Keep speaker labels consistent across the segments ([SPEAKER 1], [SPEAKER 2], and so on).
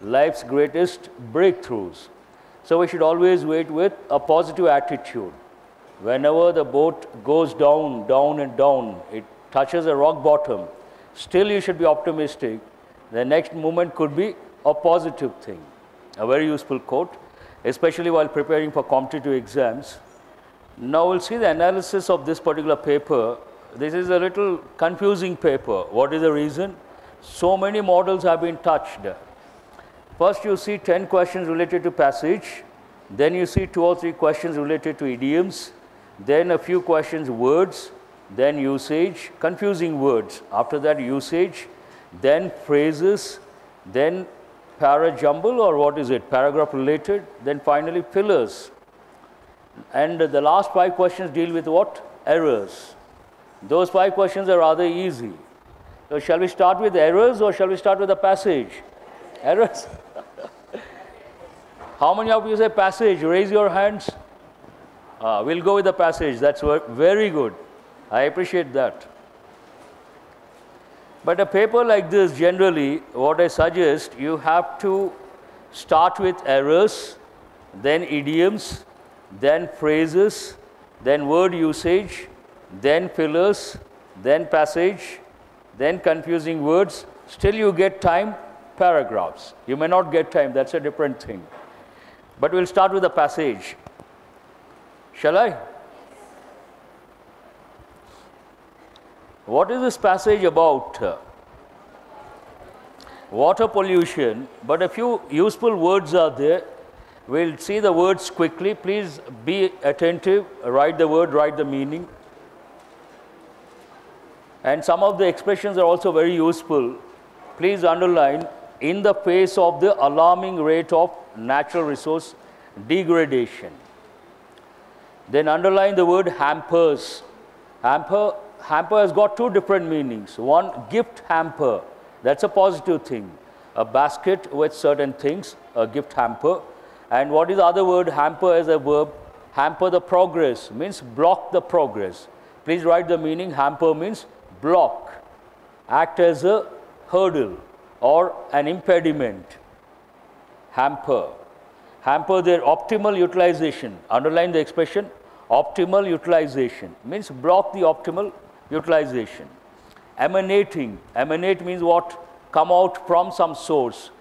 [SPEAKER 1] life's greatest breakthroughs. So we should always wait with a positive attitude. Whenever the boat goes down, down and down, it touches a rock bottom, still you should be optimistic. The next moment could be a positive thing. A very useful quote, especially while preparing for competitive exams. Now we'll see the analysis of this particular paper. This is a little confusing paper. What is the reason? So many models have been touched. First you see 10 questions related to passage, then you see 2 or 3 questions related to idioms, then a few questions words, then usage, confusing words. After that usage, then phrases, then para-jumble, or what is it, paragraph related, then finally fillers. And the last 5 questions deal with what? Errors. Those 5 questions are rather easy. So shall we start with errors or shall we start with the passage? Errors. How many of you say passage? Raise your hands. We'll go with the passage. That's very good. I appreciate that. But a paper like this, generally, what I suggest, you have to start with errors, then idioms, then phrases, then word usage, then fillers, then passage, then confusing words. Still you get time, paragraphs. You may not get time, that's a different thing. But we'll start with the passage. Shall I? What is this passage about? Water pollution, but a few useful words are there. We'll see the words quickly. Please be attentive, write the word, write the meaning. And some of the expressions are also very useful. Please underline, in the face of the alarming rate of natural resource degradation. Then underline the word hampers. Hamper has got 2 different meanings. One, gift hamper. That's a positive thing. A basket with certain things, a gift hamper. And what is the other word? Hamper as a verb. Hamper the progress, means block the progress. Please write the meaning. Hamper means block, act as a hurdle or an impediment. Hamper. Hamper their optimal utilization. Underline the expression, optimal utilization, means block the optimal utilization. Emanating. Emanate means what? Come out from some source.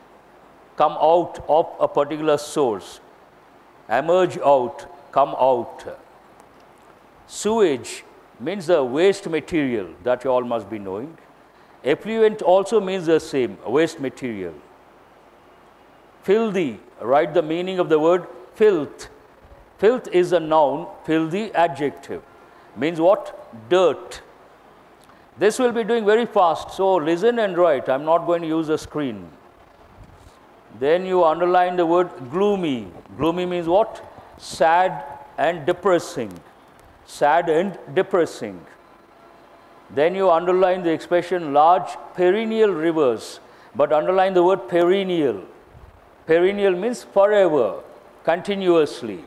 [SPEAKER 1] Come out of a particular source. Emerge out, come out. Sewage means the waste material that you all must be knowing. Effluent also means the same, waste material. Filthy, write the meaning of the word filth. Filth is a noun, filthy adjective. Means what? Dirt. This will be doing very fast, so listen and write. I'm not going to use the screen. Then you underline the word gloomy. Gloomy means what? Sad and depressing. Sad and depressing. Then you underline the expression large perennial rivers, but underline the word perennial. Perennial means forever, continuously.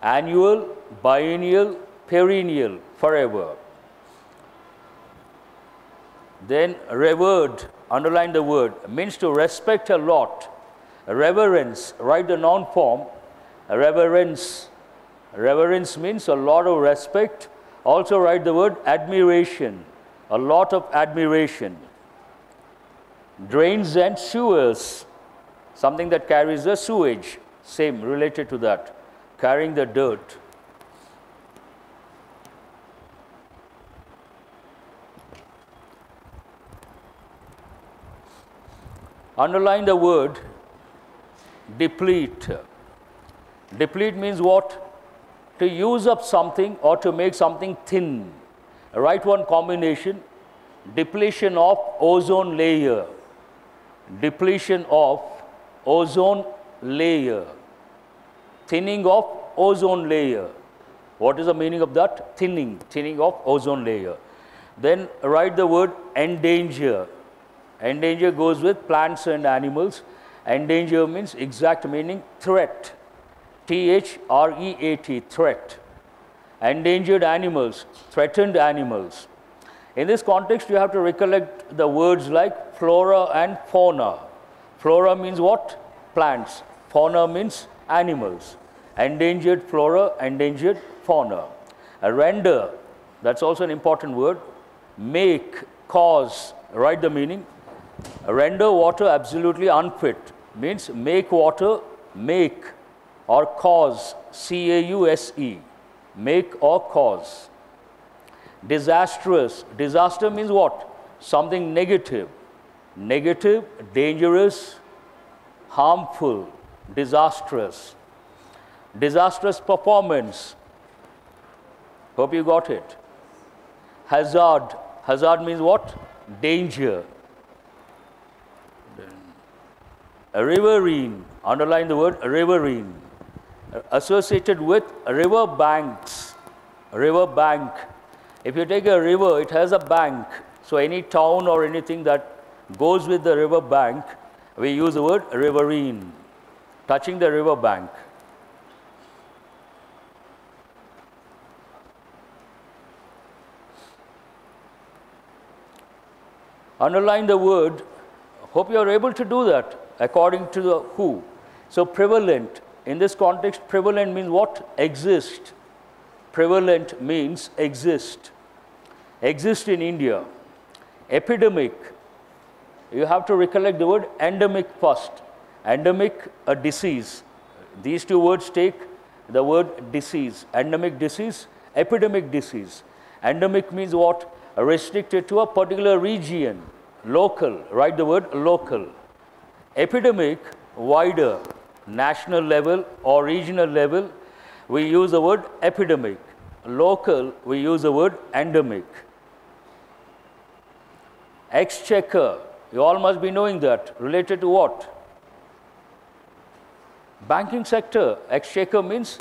[SPEAKER 1] Annual, biennial, perennial, forever. Then revered, underline the word, means to respect a lot. Reverence, write the noun form. Reverence. Reverence means a lot of respect. Also write the word admiration, a lot of admiration. Drains and sewers, something that carries the sewage, same, related to that, carrying the dirt. Underline the word deplete. Deplete means what? To use up something or to make something thin. Write one combination, depletion of ozone layer. Depletion of ozone layer. Thinning of ozone layer. What is the meaning of that? Thinning, thinning of ozone layer. Then write the word endanger. Endanger goes with plants and animals. Endanger means exact meaning threat. T-H-R-E-A-T, threat. Endangered animals, threatened animals. In this context, you have to recollect the words like flora and fauna. Flora means what? Plants. Fauna means animals. Endangered flora, endangered fauna. Render, that's also an important word. Make, cause, write the meaning. Render water absolutely unfit means make water, make, or cause, C-A-U-S-E, make or cause. Disastrous, disaster means what? Something negative. Negative, dangerous, harmful, disastrous. Disastrous performance. Hope you got it. Hazard. Hazard means what? Danger. Riverine. Underline the word riverine. Associated with river banks. River bank. If you take a river, it has a bank. So any town or anything that goes with the river bank, we use the word riverine. Touching the river bank. Underline the word. Hope you are able to do that according to the who. So prevalent. In this context, prevalent means what? Exist. Prevalent means exist. Exist in India. Epidemic. You have to recollect the word endemic first. Endemic, a disease. These two words take the word disease. Endemic disease, epidemic disease. Endemic means what? Restricted to a particular region. Local, write the word local. Epidemic, wider, national level or regional level, we use the word epidemic. Local, we use the word endemic. Exchequer, you all must be knowing that. Related to what? Banking sector. Exchequer means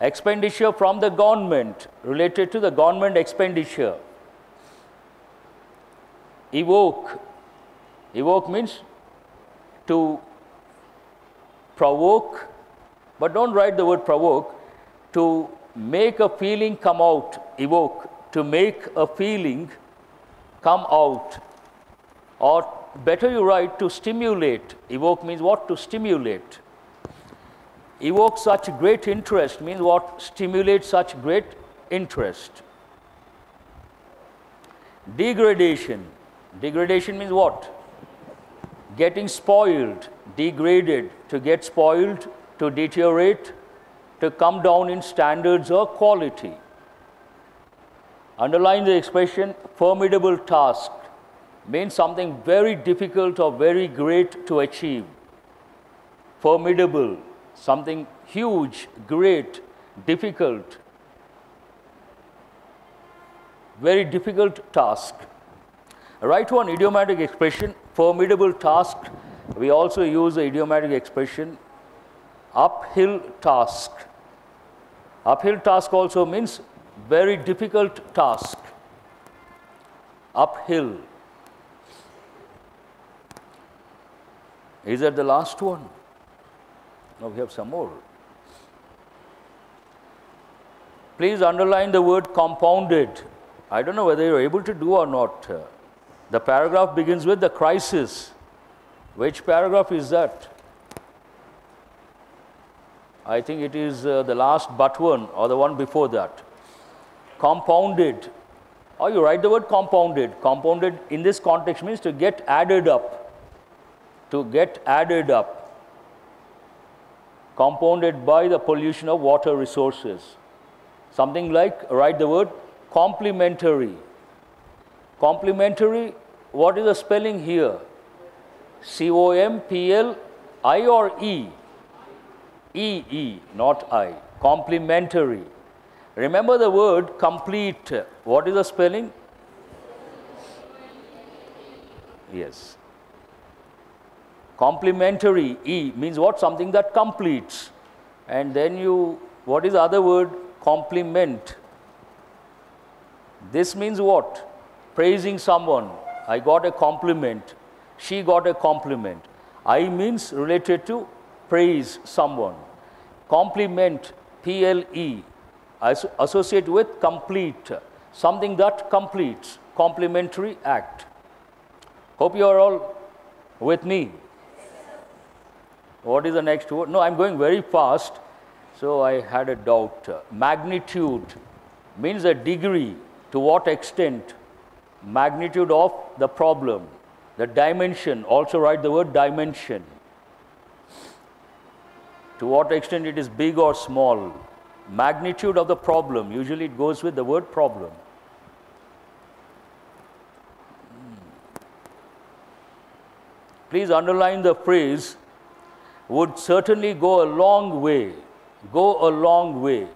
[SPEAKER 1] expenditure from the government, related to the government expenditure. Evoke. Evoke means to provoke, but don't write the word provoke. To make a feeling come out. Evoke. To make a feeling come out. Or better you write to stimulate. Evoke means what? To stimulate. Evoke such great interest means what? Stimulate such great interest. Degradation. Degradation means what? Getting spoiled, degraded, to get spoiled, to deteriorate, to come down in standards or quality. Underline the expression formidable task. Means something very difficult or very great to achieve. Formidable, something huge, great, difficult. Very difficult task. Write one idiomatic expression, formidable task. We also use the idiomatic expression, uphill task. Uphill task also means very difficult task. Uphill. Is that the last one? No, we have some more. Please underline the word compounded. I don't know whether you're able to do or not. The paragraph begins with the crisis. Which paragraph is that? I think it is the last but one or the one before that. Compounded. Or you write the word compounded. Compounded in this context means to get added up. To get added up. Compounded by the pollution of water resources. Something like, write the word complementary. Complementary, what is the spelling here? C-O-M-P-L-I or E? E-E, not I. Complementary. Remember the word complete. What is the spelling? Yes. Complementary, E, means what? Something that completes. And then you, what is the other word? Compliment. This means what? Praising someone. I got a compliment. She got a compliment. I means related to praise someone. Compliment, P-L-E, associate with complete. Something that completes. Complementary act. Hope you are all with me. What is the next word? No, I'm going very fast, so I had a doubt. Magnitude means a degree, to what extent, magnitude of the problem. The dimension, also write the word dimension. To what extent it is big or small. Magnitude of the problem, usually it goes with the word problem. Please underline the phrase, would certainly go a long way. Go a long way.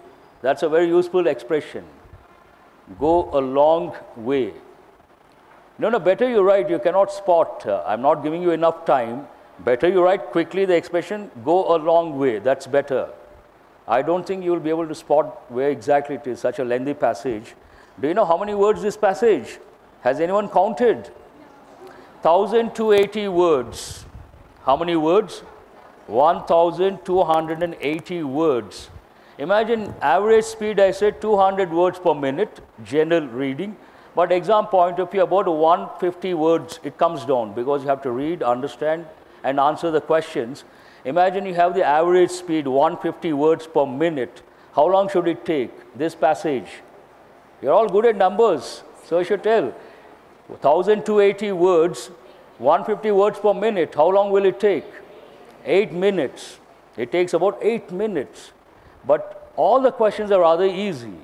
[SPEAKER 1] That's a very useful expression. Go a long way. No, better you write, you cannot spot. I'm not giving you enough time. Better you write quickly the expression, go a long way. That's better. I don't think you will be able to spot where exactly it is, such a lengthy passage. Do you know how many words this passage? Has anyone counted? 1,280 words. How many words? 1,280 words. Imagine average speed, I said 200 words per minute, general reading. But exam point of view, about 150 words, it comes down because you have to read, understand, and answer the questions. Imagine you have the average speed, 150 words per minute. How long should it take, this passage? You're all good at numbers, so I should tell. 1,280 words, 150 words per minute. How long will it take? 8 minutes. It takes about 8 minutes. But all the questions are rather easy.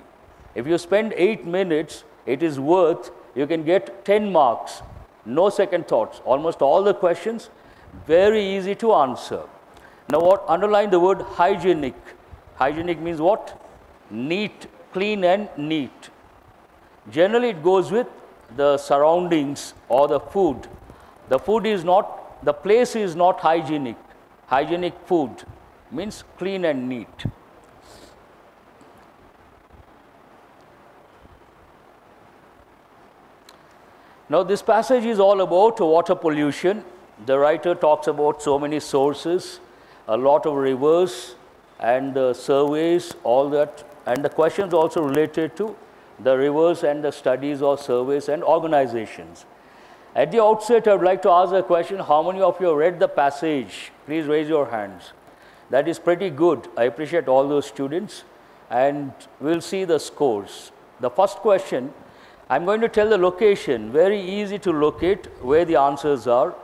[SPEAKER 1] If you spend 8 minutes, it is worth, you can get 10 marks. No second thoughts. Almost all the questions, very easy to answer. Now what? Underline the word hygienic. Hygienic means what? Neat, clean and neat. Generally it goes with the surroundings or the food. The food is not, the place is not hygienic. Hygienic food means clean and neat. Now this passage is all about water pollution. The writer talks about so many sources, a lot of rivers and surveys, all that, and the questions also related to the rivers and the studies or surveys and organizations. At the outset, I would like to ask a question, how many of you have read the passage? Please raise your hands. That is pretty good. I appreciate all those students, and we'll see the scores. The first question, I'm going to tell the location, very easy to locate where the answers are.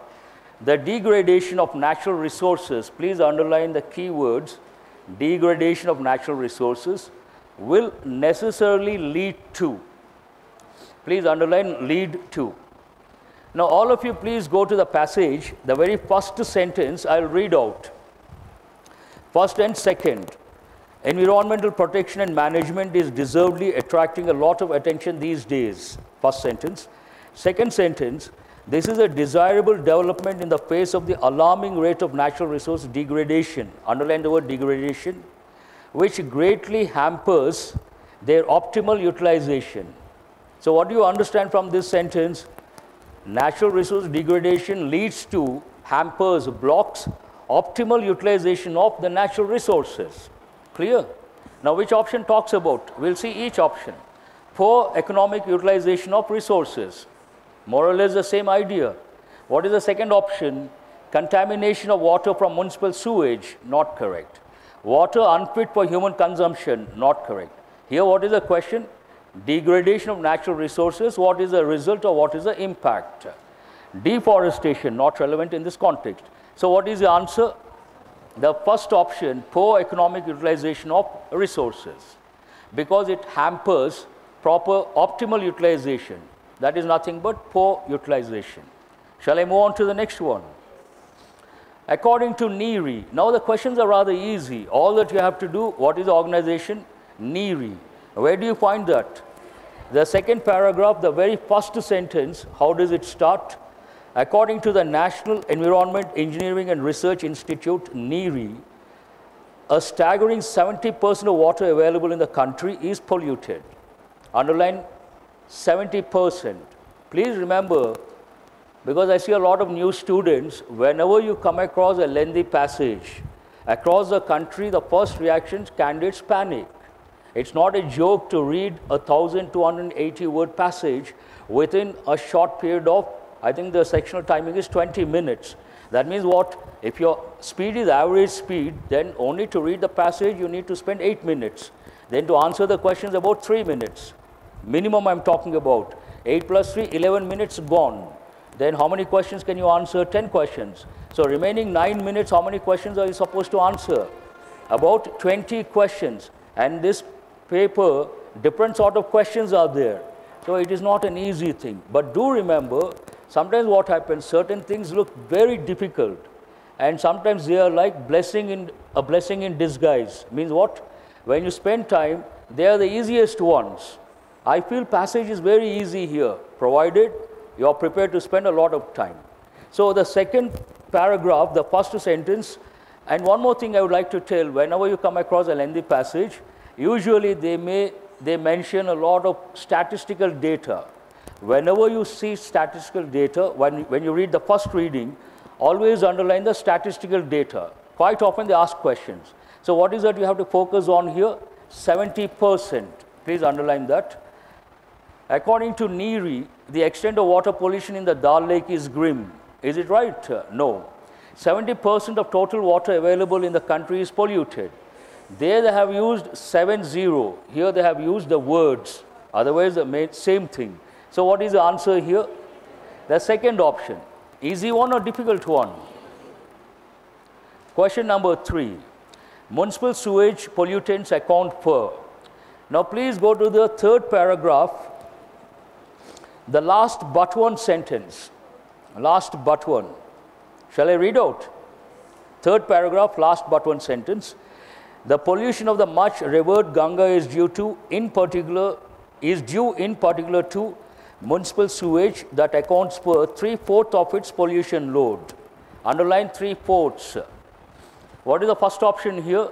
[SPEAKER 1] The degradation of natural resources, please underline the keywords, degradation of natural resources will necessarily lead to. Please underline lead to. Now all of you please go to the passage, the very first sentence I'll read out. First and second. Environmental protection and management is deservedly attracting a lot of attention these days. First sentence. Second sentence, this is a desirable development in the face of the alarming rate of natural resource degradation. Underline the word degradation, which greatly hampers their optimal utilization. So what do you understand from this sentence? Natural resource degradation leads to, hampers, blocks optimal utilization of the natural resources. Clear? Now which option talks about? We'll see each option. Poor economic utilization of resources. More or less the same idea. What is the second option? Contamination of water from municipal sewage. Not correct. Water unfit for human consumption. Not correct. Here what is the question? Degradation of natural resources. What is the result or what is the impact? Deforestation. Not relevant in this context. So what is the answer? The first option, poor economic utilization of resources, because it hampers proper optimal utilization. That is nothing but poor utilization. Shall I move on to the next one? According to NERI, now the questions are rather easy. All that you have to do, what is the organization? NERI. Where do you find that? The second paragraph, the very first sentence, how does it start? According to the National Environment Engineering and Research Institute, NERI, a staggering 70% of water available in the country is polluted. Underline 70%. Please remember, because I see a lot of new students, whenever you come across a lengthy passage, across the country, the first reaction, candidates panic. It's not a joke to read a 1,280 word passage within a short period of, I think the sectional timing is 20 minutes. That means what? If your speed is average speed, then only to read the passage you need to spend 8 minutes. Then to answer the questions about 3 minutes. Minimum I'm talking about. 8 plus 3, 11 minutes gone. Then how many questions can you answer? 10 questions. So remaining 9 minutes, how many questions are you supposed to answer? About 20 questions. And this paper, different sort of questions are there. So it is not an easy thing. But do remember, sometimes what happens, certain things look very difficult. And sometimes they are like a blessing in disguise. Means what? When you spend time, they are the easiest ones. I feel passage is very easy here, provided you are prepared to spend a lot of time. So the second paragraph, the first sentence, and one more thing I would like to tell, whenever you come across a lengthy passage, usually they mention a lot of statistical data. Whenever you see statistical data, when you read the first reading, always underline the statistical data. Quite often they ask questions. So what is that you have to focus on here? 70%. Please underline that. According to NERI, the extent of water pollution in the Dal Lake is grim. Is it right? No. 70% of total water available in the country is polluted. There they have used 70. Here they have used the words. Otherwise, the same thing. So what is the answer here? The second option. Easy one or difficult one? Question number 3. Municipal sewage pollutants account for. Now please go to the third paragraph. The last but one sentence. Last but one. Shall I read out? Third paragraph, last but one sentence. The pollution of the much revered Ganga is due in particular to municipal sewage that accounts for 3/4 of its pollution load. Underline 3/4. What is the first option here?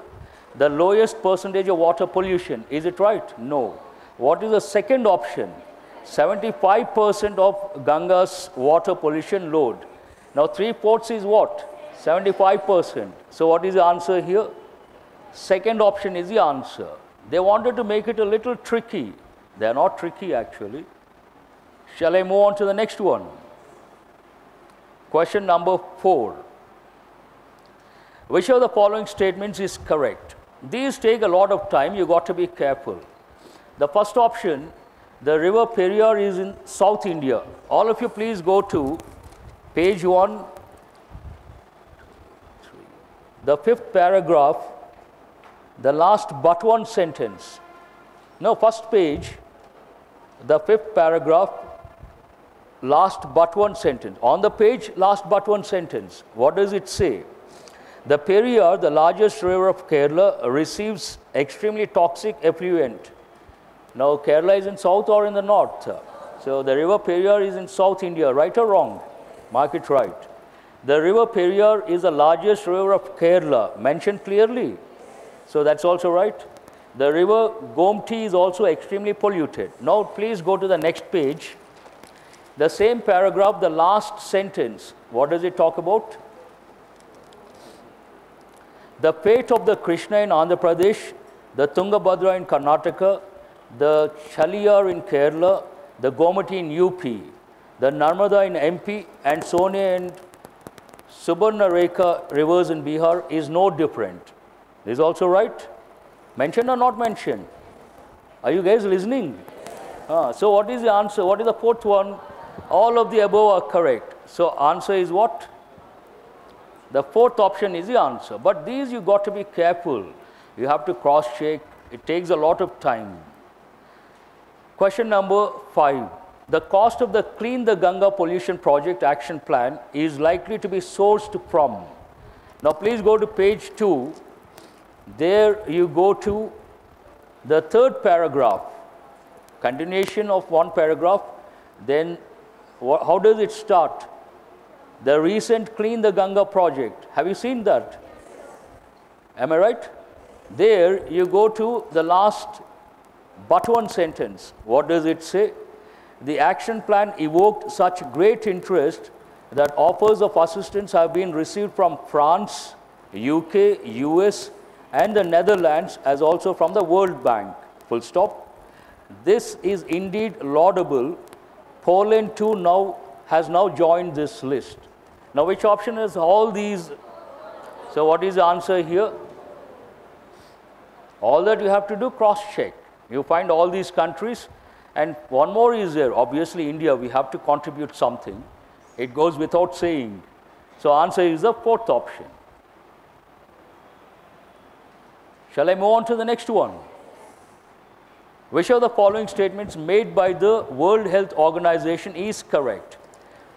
[SPEAKER 1] The lowest percentage of water pollution. Is it right? No. What is the second option? 75% of Ganga's water pollution load. Now 3/4 is what? 75%. So what is the answer here? Second option is the answer. They wanted to make it a little tricky. They are not tricky actually. Shall I move on to the next one? Question number 4. Which of the following statements is correct? These take a lot of time. You got to be careful. The first option, the river Periyar is in South India. All of you please go to page 1, the 5th paragraph, the last but one sentence. No, first page, the 5th paragraph, last but one sentence. On the page, last but one sentence. What does it say? The Periyar, the largest river of Kerala, receives extremely toxic effluent. Now, Kerala is in south or in the north? So, the river Periyar is in South India, right or wrong? Mark it right. The river Periyar is the largest river of Kerala, mentioned clearly. So, that's also right. The river Gomti is also extremely polluted. Now, please go to the next page. The same paragraph, the last sentence. What does it talk about? The fate of the Krishna in Andhra Pradesh, the Tungabhadra in Karnataka, the Chaliyar in Kerala, the Gomati in UP, the Narmada in MP, and Sone and Subarnarekha rivers in Bihar is no different. This is also right? Mentioned or not mentioned? Are you guys listening? So what is the answer? What is the fourth one? All of the above are correct. So answer is what? The fourth option is the answer. But these you got to be careful. You have to cross-check. It takes a lot of time. Question number 5. The cost of the Clean the Ganga Pollution Project Action Plan is likely to be sourced from. Now please go to page 2. There you go to the third paragraph. Continuation of one paragraph. Then how does it start? The recent Clean the Ganga project. Have you seen that? Am I right? There you go to the last but one sentence. What does it say? The action plan evoked such great interest that offers of assistance have been received from France, UK, US, and the Netherlands, as also from the World Bank. Full stop. This is indeed laudable. Poland too has now joined this list. Now, which option is all these? So, what is the answer here? All that you have to do, cross-check. You find all these countries, and one more is there. Obviously, India, we have to contribute something. It goes without saying. So, answer is the fourth option. Shall I move on to the next one? Which of the following statements made by the World Health Organization is correct?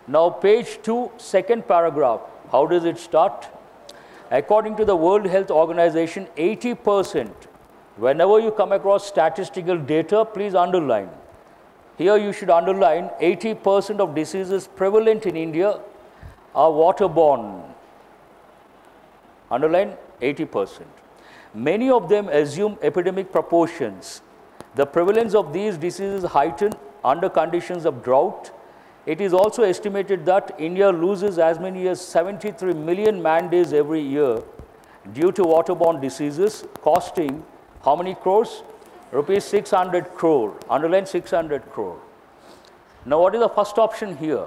[SPEAKER 1] Now, page 2, second paragraph. How does it start? According to the World Health Organization, 80%, whenever you come across statistical data, please underline. Here you should underline 80% of diseases prevalent in India are waterborne. Underline 80%. Many of them assume epidemic proportions. The prevalence of these diseases heighten under conditions of drought. It is also estimated that India loses as many as 73 million man-days every year due to waterborne diseases, costing how many crores? Rupees 600 crore. Underline 600 crore. Now, what is the first option here?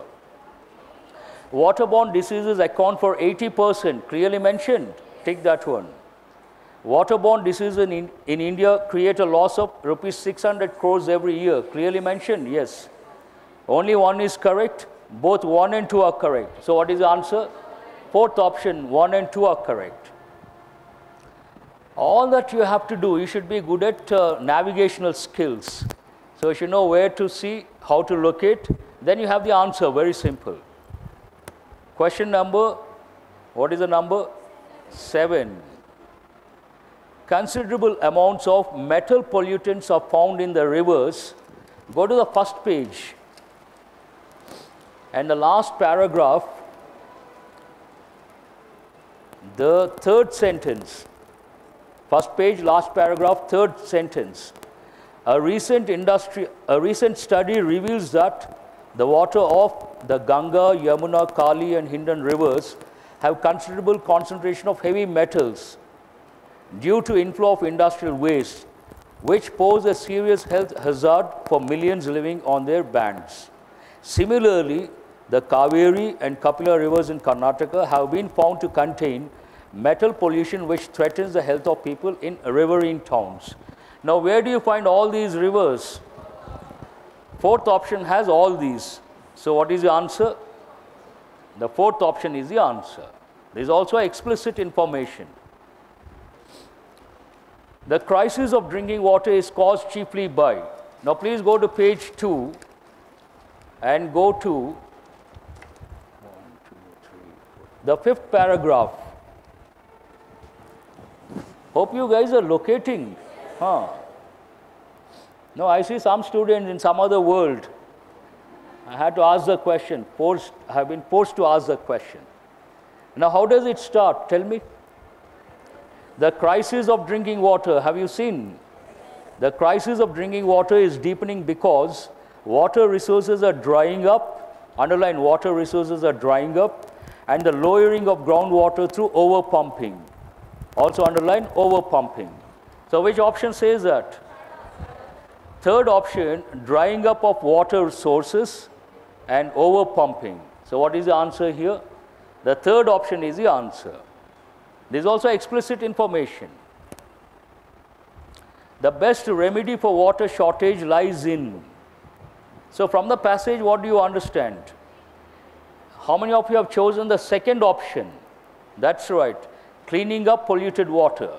[SPEAKER 1] Waterborne diseases account for 80%, clearly mentioned. Take that one. Waterborne diseases in India create a loss of rupees 600 crores every year. Clearly mentioned, yes. Only one is correct. Both 1 and 2 are correct. So, what is the answer? Fourth option, 1 and 2 are correct. All that you have to do, you should be good at navigational skills. So, you should know where to see, how to locate. Then you have the answer, very simple. Question number, what is the number? 7. Considerable amounts of metal pollutants are found in the rivers. Go to the first page. And the last paragraph, the third sentence. First page, last paragraph, third sentence. A recent study reveals that the water of the Ganga, Yamuna, Kali and Hindan rivers have considerable concentration of heavy metals due to inflow of industrial waste, which pose a serious health hazard for millions living on their banks. Similarly, the Kaveri and Kapila rivers in Karnataka have been found to contain metal pollution which threatens the health of people in riverine towns. Now, where do you find all these rivers? Fourth option has all these. So, what is the answer? The fourth option is the answer. There is also explicit information. The crisis of drinking water is caused chiefly by. Now, please go to page 2 and go to the fifth paragraph. Hope you guys are locating. Huh? No, I see some students in some other world. I had to ask the question. I have been forced to ask the question. Now, how does it start? Tell me. The crisis of drinking water, have you seen? The crisis of drinking water is deepening because water resources are drying up, underline water resources are drying up, and the lowering of groundwater through overpumping. Also underline overpumping. So, which option says that? Third option, drying up of water sources and overpumping. So, what is the answer here? The third option is the answer. There is also explicit information. The best remedy for water shortage lies in. So, from the passage, what do you understand? How many of you have chosen the second option? That's right, cleaning up polluted water.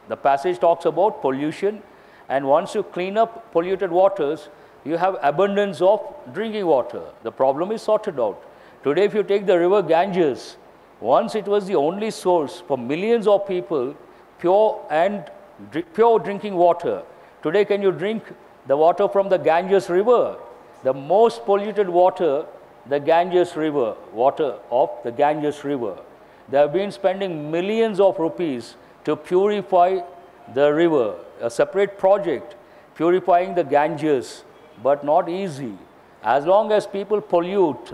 [SPEAKER 1] The passage talks about pollution, and once you clean up polluted waters, you have abundance of drinking water. The problem is sorted out. Today, if you take the river Ganges, once it was the only source for millions of people, pure drinking water. Today, can you drink the water from the Ganges River? The most polluted water, the Ganges River, water of the Ganges River. They have been spending millions of rupees to purify the river, a separate project, purifying the Ganges, but not easy. As long as people pollute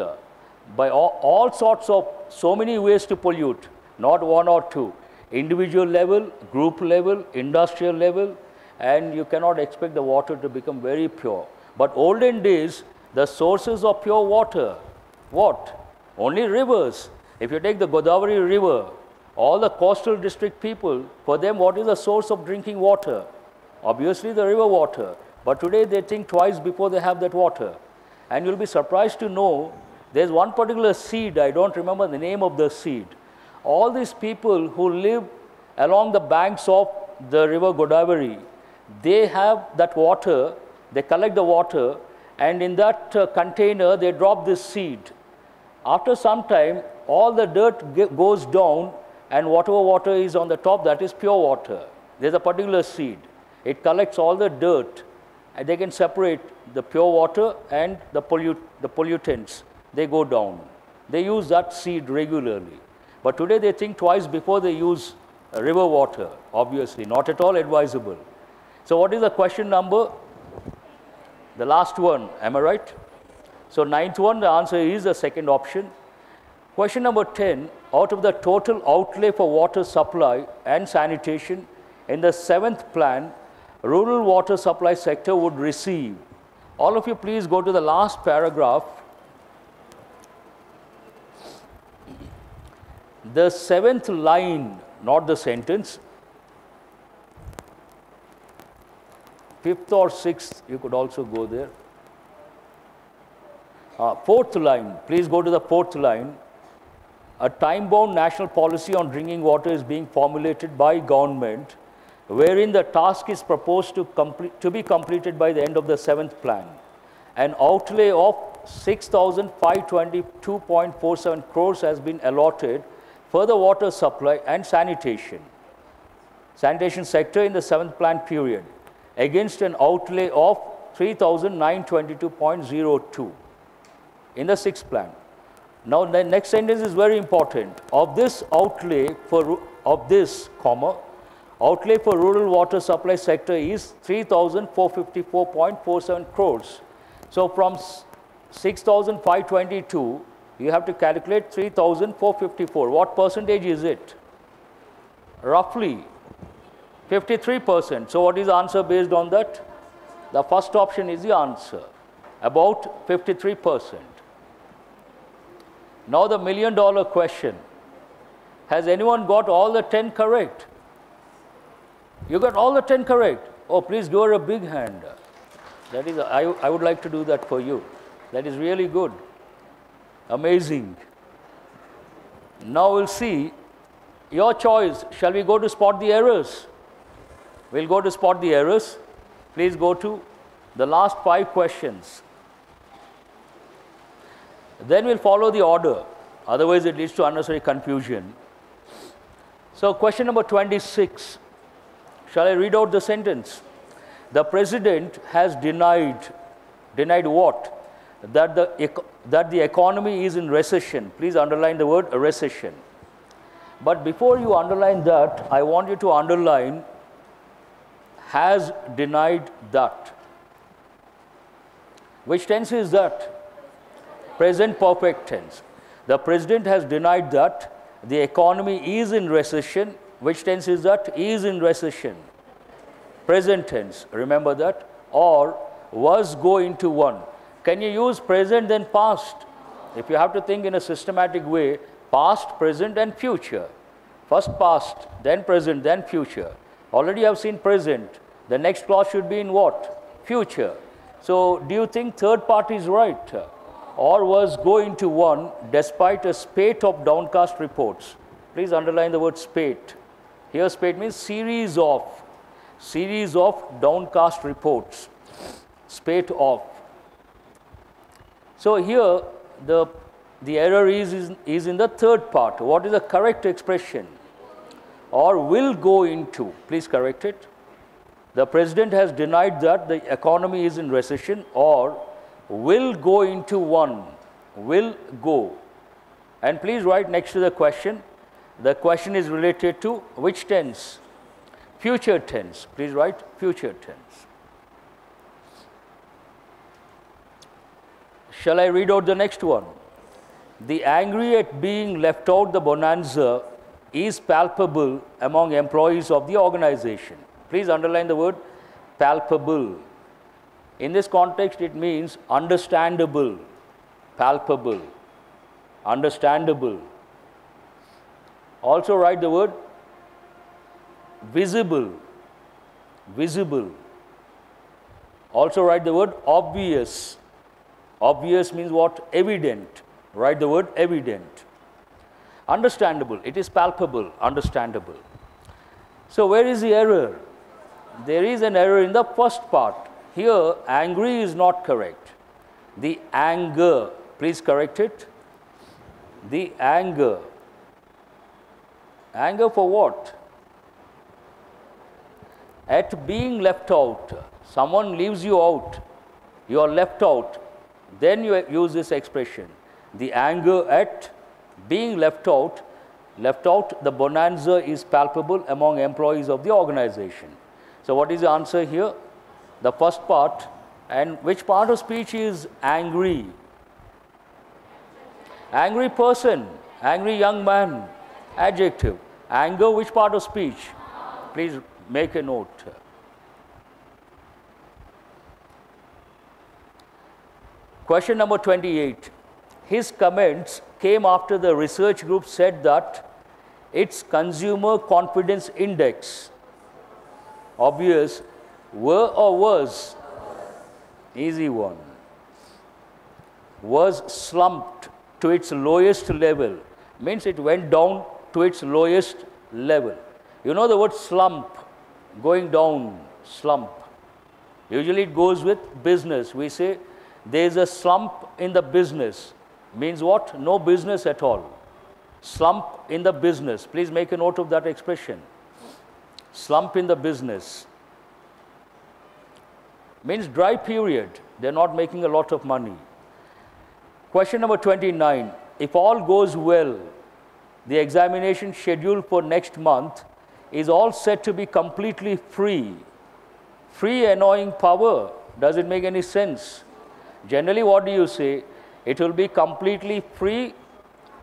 [SPEAKER 1] by all sorts of, so many ways to pollute, not one or two, individual level, group level, industrial level, and you cannot expect the water to become very pure. But olden days, the sources of pure water, what? Only rivers. If you take the Godavari River, all the coastal district people, for them, what is the source of drinking water? Obviously, the river water. But today, they think twice before they have that water. And you'll be surprised to know there's one particular seed, I don't remember the name of the seed. All these people who live along the banks of the river Godavari, they have that water, they collect the water, and in that container, they drop this seed. After some time, all the dirt goes down, and whatever water is on the top, that is pure water. There's a particular seed. It collects all the dirt, and they can separate the pure water and the pollutants. They go down. They use that seed regularly. But today they think twice before they use river water, obviously, not at all advisable. So what is the question number? The last one, am I right? So ninth one, the answer is the second option. Question number 10, out of the total outlay for water supply and sanitation in the 7th plan, rural water supply sector would receive. All of you please go to the last paragraph. The 7th line, not the sentence. 5th or 6th, you could also go there. 4th line, please go to the 4th line. A time-bound national policy on drinking water is being formulated by government, wherein the task is proposed to be completed by the end of the 7th plan. An outlay of 6,522.47 crores has been allotted for the water supply and sanitation sector in the 7th plan period, against an outlay of 3,922.02 in the 6th plan. Now, the next sentence is very important. Of this outlay for outlay for rural water supply sector is 3,454.47 crores. So, from 6,522, you have to calculate 3,454. What percentage is it? Roughly 53%. So, what is the answer based on that? The first option is the answer, about 53%. Now, the million-dollar question. Has anyone got all the 10 correct? You got all the 10 correct? Oh, please give her a big hand. That is, I would like to do that for you. That is really good. Amazing. Now, we'll see your choice. Shall we go to spot the errors? We'll go to spot the errors. Please go to the last 5 questions. Then we'll follow the order. Otherwise, it leads to unnecessary confusion. So, question number 26. Shall I read out the sentence? The President has denied what? That the economy is in recession. Please underline the word recession. But before you underline that, I want you to underline has denied that. Which tense is that? Present perfect tense. The President has denied that the economy is in recession. Which tense is that? Is in recession. Present tense. Remember that. Or was going to one. Can you use present then past? If you have to think in a systematic way, past, present, and future. First past, then present, then future. Already you have seen present. The next clause should be in what? Future. So, do you think third part is right? Or was going to one despite a spate of downcast reports? Please underline the word spate. Here spate means series of downcast reports. Spate of. So here the error is in the third part. What is the correct expression? Or will go into. Please correct it. The President has denied that the economy is in recession, or will go into one. Will go. And please write next to the question. The question is related to which tense? Future tense. Please write future tense. Shall I read out the next one? The angry at being left out the bonanza is palpable among employees of the organization. Please underline the word palpable. In this context, it means understandable, palpable, understandable. Also write the word visible. Visible. Also write the word obvious. Obvious means what? Evident. Write the word evident. Understandable. It is palpable. Understandable. So where is the error? There is an error in the first part. Here, angry is not correct. The anger. Please correct it. The anger. Anger for what? At being left out. Someone leaves you out. You are left out. Then you use this expression. The anger at being left out. Left out, the bonanza is palpable among employees of the organization. So what is the answer here? The first part. And which part of speech is angry? Angry person, angry young man, adjective. Anger, which part of speech? Please make a note. Question number 28. His comments came after the research group said that its consumer confidence index, obvious, were or was? Easy one. Was slumped to its lowest level. Means it went down to its lowest level. You know the word slump, going down, slump. Usually it goes with business. We say there is a slump in the business. Means what? No business at all. Slump in the business. Please make a note of that expression. Slump in the business. Means dry period. They're not making a lot of money. Question number 29. If all goes well, the examination scheduled for next month is all set to be completely free. Free annoying power. Does it make any sense? Generally, what do you say? It will be completely free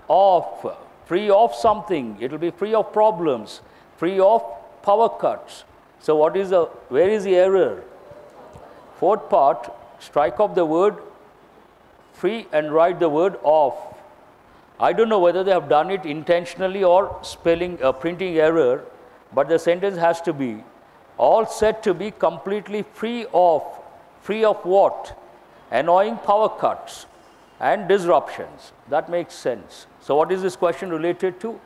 [SPEAKER 1] of something. It will be free of problems, free of power cuts. So where is the error? Fourth part, strike off the word free and write the word off. I don't know whether they have done it intentionally or printing error, but the sentence has to be all set to be completely free of what? Annoying power cuts and disruptions. That makes sense. So what is this question related to?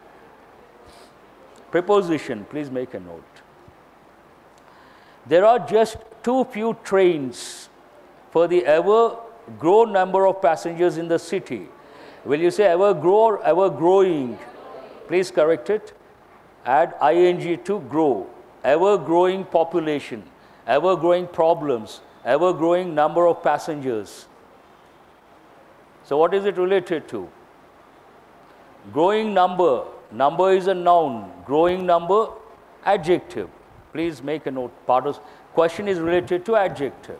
[SPEAKER 1] Preposition. Please make a note. There are just too few trains for the ever-grow number of passengers in the city. Will you say ever-grow or ever-growing? Please correct it. Add ing to grow. Ever-growing population, ever-growing problems, ever-growing number of passengers. So what is it related to? Growing number. Number is a noun. Growing number, adjective. Please make a note. Part of question is related to adjective.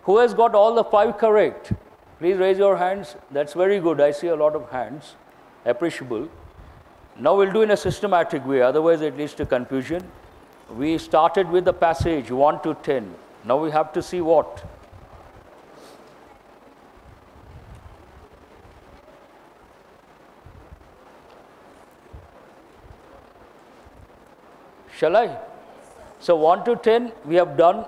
[SPEAKER 1] Who has got all the 5 correct? Please raise your hands. That's very good. I see a lot of hands. Appreciable. Now we'll do in a systematic way. Otherwise it leads to confusion. We started with the passage 1 to 10. Now we have to see what? Shall I? So 1 to 10 we have done.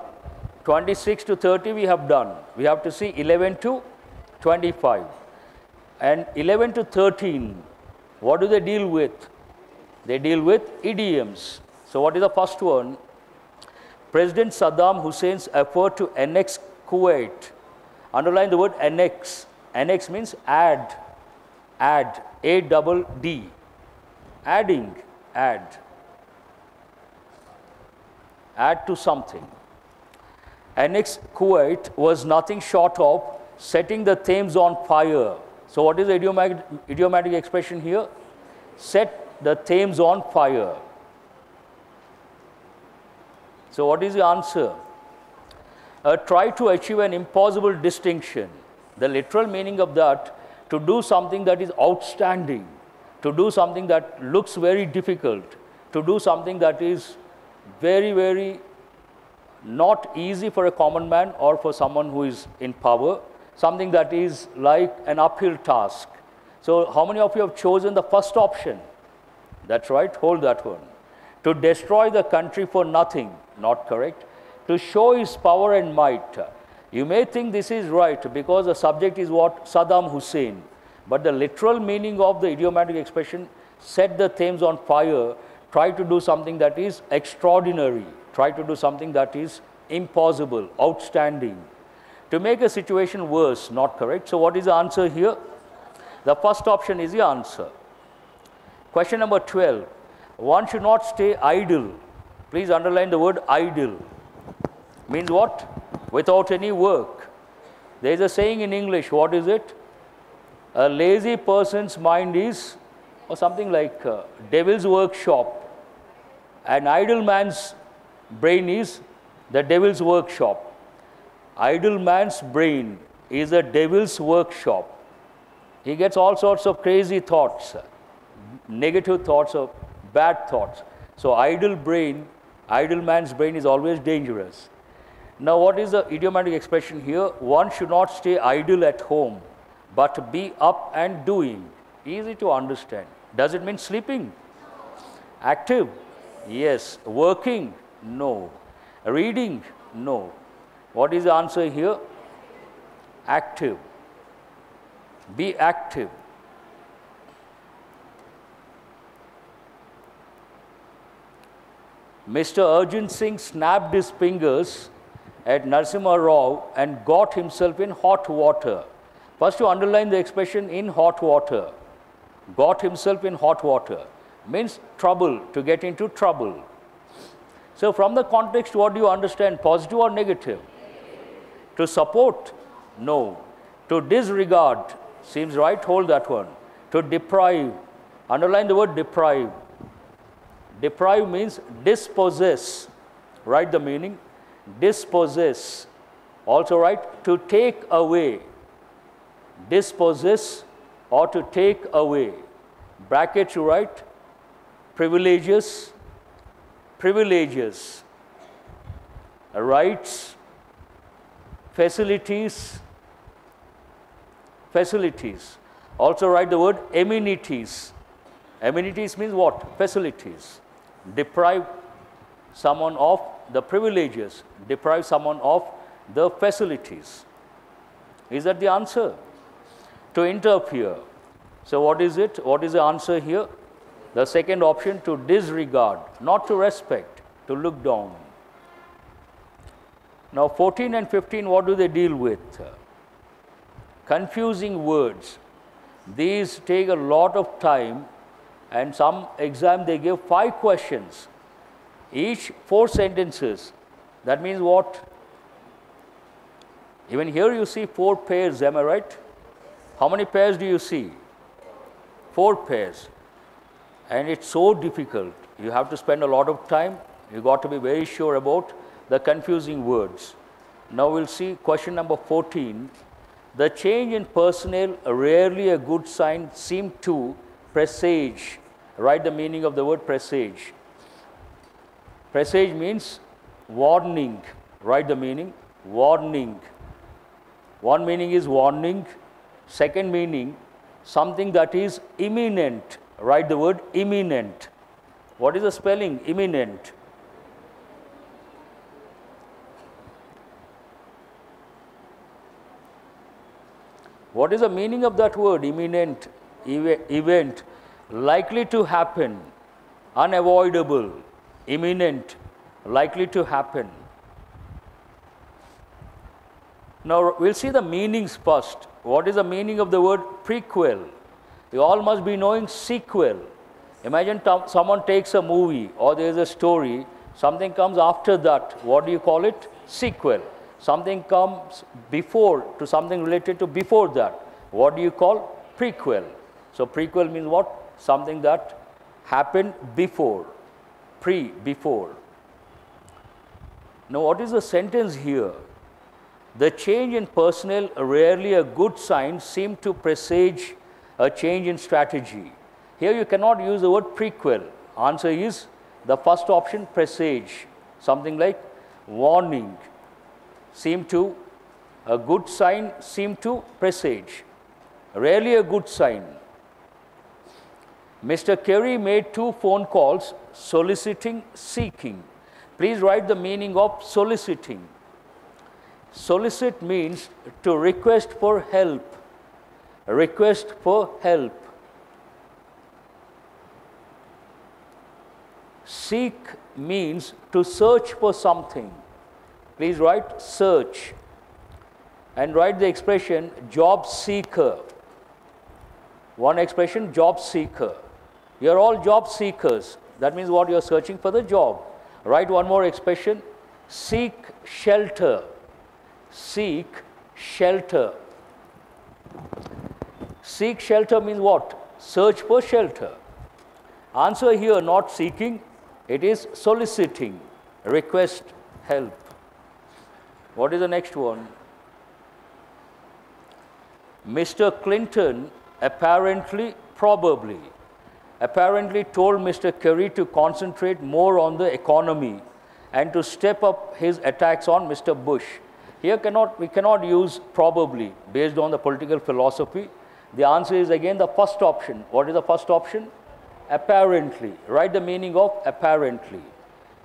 [SPEAKER 1] 26 to 30 we have done. We have to see 11 to 25. And 11 to 13, what do they deal with? They deal with idioms. So what is the first one? President Saddam Hussein's effort to annex Kuwait. Underline the word annex. Annex means add. Add. A-double-D. Adding. Add. Add to something. Annex Kuwait was nothing short of setting the Thames on fire. So what is the idiomatic expression here? Set the Thames on fire. So what is the answer? Try to achieve an impossible distinction. The literal meaning of that, to do something that is outstanding, to do something that looks very difficult, to do something that is very, very not easy for a common man or for someone who is in power, something that is like an uphill task. So how many of you have chosen the first option? That's right, hold that one. To destroy the country for nothing, not correct. To show his power and might. You may think this is right because the subject is what? Saddam Hussein. But the literal meaning of the idiomatic expression, set the Thames on fire, try to do something that is extraordinary, try to do something that is impossible, outstanding. To make a situation worse, not correct. So what is the answer here? The first option is the answer. Question number 12. One should not stay idle. Please underline the word idle. Means what? Without any work. There is a saying in English, what is it? A lazy person's mind is, or something like devil's workshop. An idle man's brain is the devil's workshop. Idle man's brain is the devil's workshop. He gets all sorts of crazy thoughts, negative thoughts or bad thoughts. So idle man's brain is always dangerous. Now what is the idiomatic expression here? One should not stay idle at home, but be up and doing. Easy to understand. Does it mean sleeping? Active? Yes. Working? No. Reading? No. What is the answer here? Active. Be active. Mr. Arjun Singh snapped his fingers at Narasimha Rao and got himself in hot water. First, to underline the expression in hot water. Got himself in hot water means trouble, to get into trouble. So from the context, what do you understand? Positive or negative? To support? No. To disregard? Seems right, hold that one. To deprive? Underline the word deprive. Deprive means dispossess. Write the meaning. Dispossess. Also write to take away. Dispossess or to take away. Brackets you write privileges, privileges, rights, facilities, facilities. Also write the word amenities. Amenities means what? Facilities. Deprive someone of the privileges, deprive someone of the facilities. Is that the answer? To interfere. So what is it? What is the answer here? The second option, to disregard, not to respect, to look down. Now 14 and 15, what do they deal with? Confusing words. These take a lot of time, and some exam they give 5 questions. Each 4 sentences. That means what? Even here you see 4 pairs, am I right? How many pairs do you see? 4 pairs. And it's so difficult. You have to spend a lot of time. You got to be very sure about the confusing words. Now we'll see question number 14. The change in personnel, rarely a good sign, seemed to presage. Write the meaning of the word presage. Presage means warning. Write the meaning. Warning. One meaning is warning. Second meaning, something that is imminent. Write the word imminent. What is the spelling? Imminent. What is the meaning of that word? Imminent, event, likely to happen, unavoidable, imminent, likely to happen. Now we'll see the meanings first. What is the meaning of the word prequel? You all must be knowing sequel. Imagine someone takes a movie or there is a story, something comes after that. What do you call it? Sequel. Something comes before to something related to before that. What do you call? Prequel. So prequel means what? Something that happened before. Before. Now what is the sentence here? The change in personnel, rarely a good sign, seemed to presage a change in strategy. Here you cannot use the word prequel. Answer is the first option, presage. Something like warning. Seem to, a good sign, seem to presage. Rarely a good sign. Mr. Kerry made 2 phone calls soliciting, seeking. Please write the meaning of soliciting. Solicit means to request for help. Request for help. Seek means to search for something. Please write search. And write the expression job seeker. One expression, job seeker. You are all job seekers. That means what? You are searching for the job. Write one more expression, seek shelter. Seek shelter. Seek shelter means what? Search for shelter. Answer here, not seeking, it is soliciting. Request help. What is the next one? Mr. Clinton apparently, probably, apparently told Mr. Kerry to concentrate more on the economy and to step up his attacks on Mr. Bush. Here we cannot use probably based on the political philosophy. The answer is again the first option. What is the first option? Apparently. Write the meaning of apparently.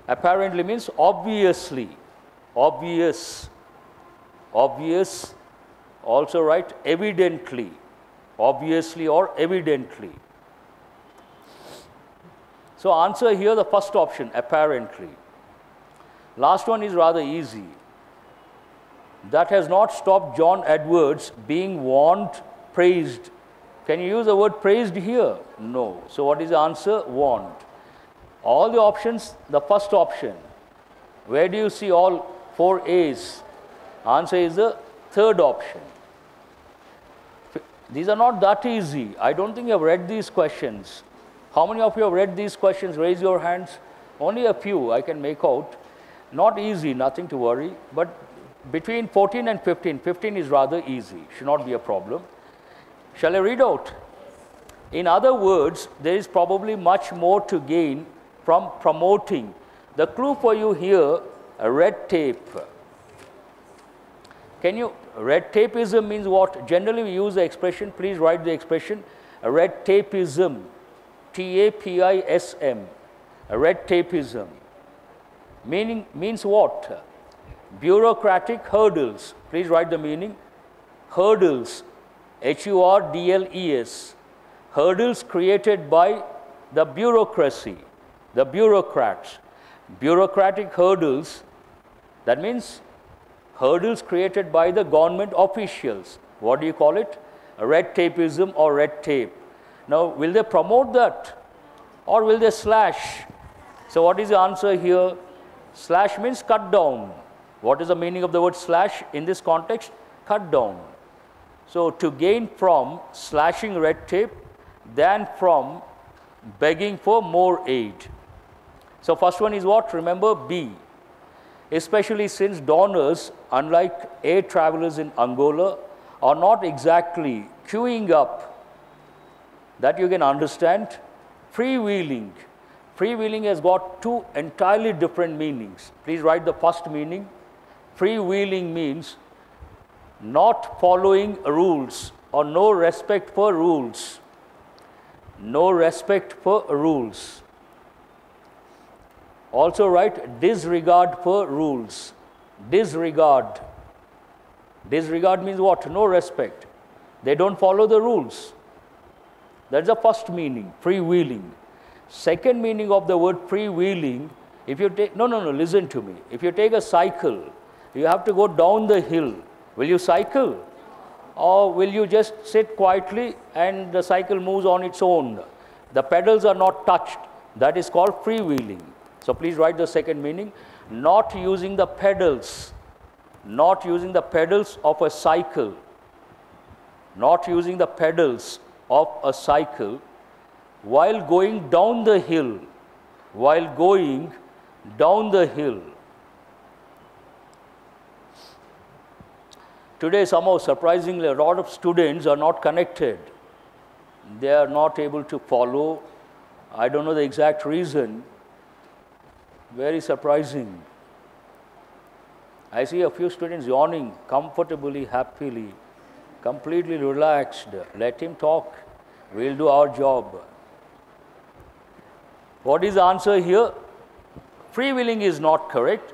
[SPEAKER 1] Apparently means obviously. Obvious. Obvious. Also write evidently. Obviously or evidently. So answer here the first option, apparently. Last one is rather easy. That has not stopped John Edwards being warned, praised. Can you use the word praised here? No. So what is the answer? Warned. All the options, the first option. Where do you see all 4 A's? Answer is the third option. These are not that easy. I don't think you have read these questions. How many of you have read these questions? Raise your hands. Only a few I can make out. Not easy, nothing to worry. But between 14 and 15, 15 is rather easy. Should not be a problem. Shall I read out? In other words, there is probably much more to gain from promoting. The clue for you here, red tape. Can you, red tapeism means what? Generally we use the expression, please write the expression, red tapeism. T-A-P-I-S-M. Red tapeism. Means what? Bureaucratic hurdles. Please write the meaning. Hurdles. H-U-R-D-L-E-S. Hurdles created by the bureaucracy, the bureaucrats. Bureaucratic hurdles, that means hurdles created by the government officials. What do you call it? Red tapeism or red tape. Now, will they promote that or will they slash? So, what is the answer here? Slash means cut down. What is the meaning of the word slash in this context? Cut down. So, to gain from slashing red tape than from begging for more aid. So, first one is what? Remember B. Especially since donors, unlike air travelers in Angola, are not exactly queuing up. That you can understand. Freewheeling. Freewheeling has got 2 entirely different meanings. Please write the first meaning. Freewheeling means not following rules or no respect for rules. No respect for rules. Also write disregard for rules. Disregard. Disregard means what? No respect. They don't follow the rules. That's the first meaning, freewheeling. Second meaning of the word freewheeling, if you take, no, listen to me. If you take a cycle, you have to go down the hill. Will you cycle? Or will you just sit quietly and the cycle moves on its own? The pedals are not touched. That is called freewheeling. So please write the second meaning. Not using the pedals. Not using the pedals of a cycle. Not using the pedals of a cycle while going down the hill. While going down the hill. Today, somehow, surprisingly, a lot of students are not connected. They are not able to follow. I don't know the exact reason. Very surprising. I see a few students yawning comfortably, happily, completely relaxed. Let him talk. We'll do our job. What is the answer here? Freewheeling is not correct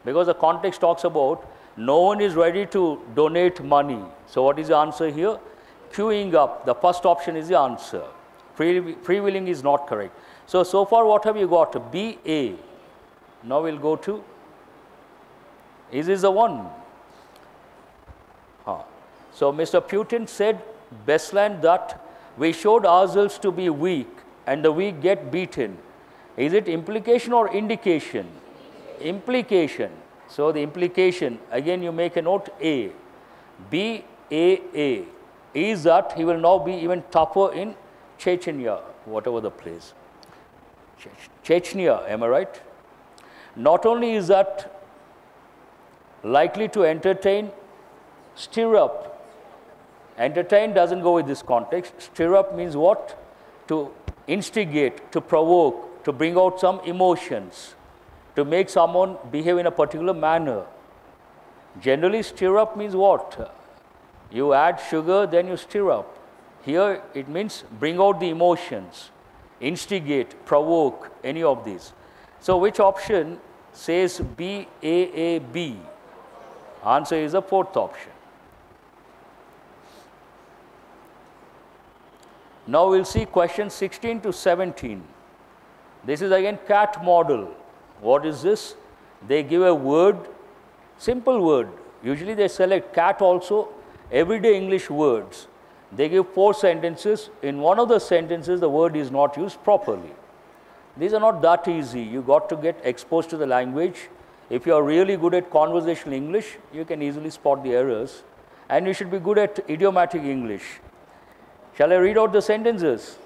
[SPEAKER 1] because the context talks about no one is ready to donate money. So what is the answer here? Queuing up. The first option is the answer. Freewheeling is not correct. So far what have you got? BA. Now we'll go to, is this the one? So Mr. Putin said, Bestland, that we showed ourselves to be weak and the weak get beaten. Is it implication or indication? Implication. So the implication, again you make a note A. BAA is that he will now be even tougher in Chechnya, whatever the place. Chechnya, am I right? Not only is that likely to entertain, Stirrup. Entertain doesn't go with this context. Stirrup means what? To instigate, to provoke, to bring out some emotions, to make someone behave in a particular manner. Generally, stirrup means what? You add sugar, then you stir up. Here, it means bring out the emotions, instigate, provoke, any of these. So, which option says BAAB? Answer is the fourth option. Now, we will see questions 16 to 17. This is again CAT model. What is this? They give a word, simple word. Usually they select CAT also, everyday English words. They give 4 sentences. In one of the sentences, the word is not used properly. These are not that easy. You got to get exposed to the language. If you are really good at conversational English, you can easily spot the errors. And you should be good at idiomatic English. Shall I read out the sentences?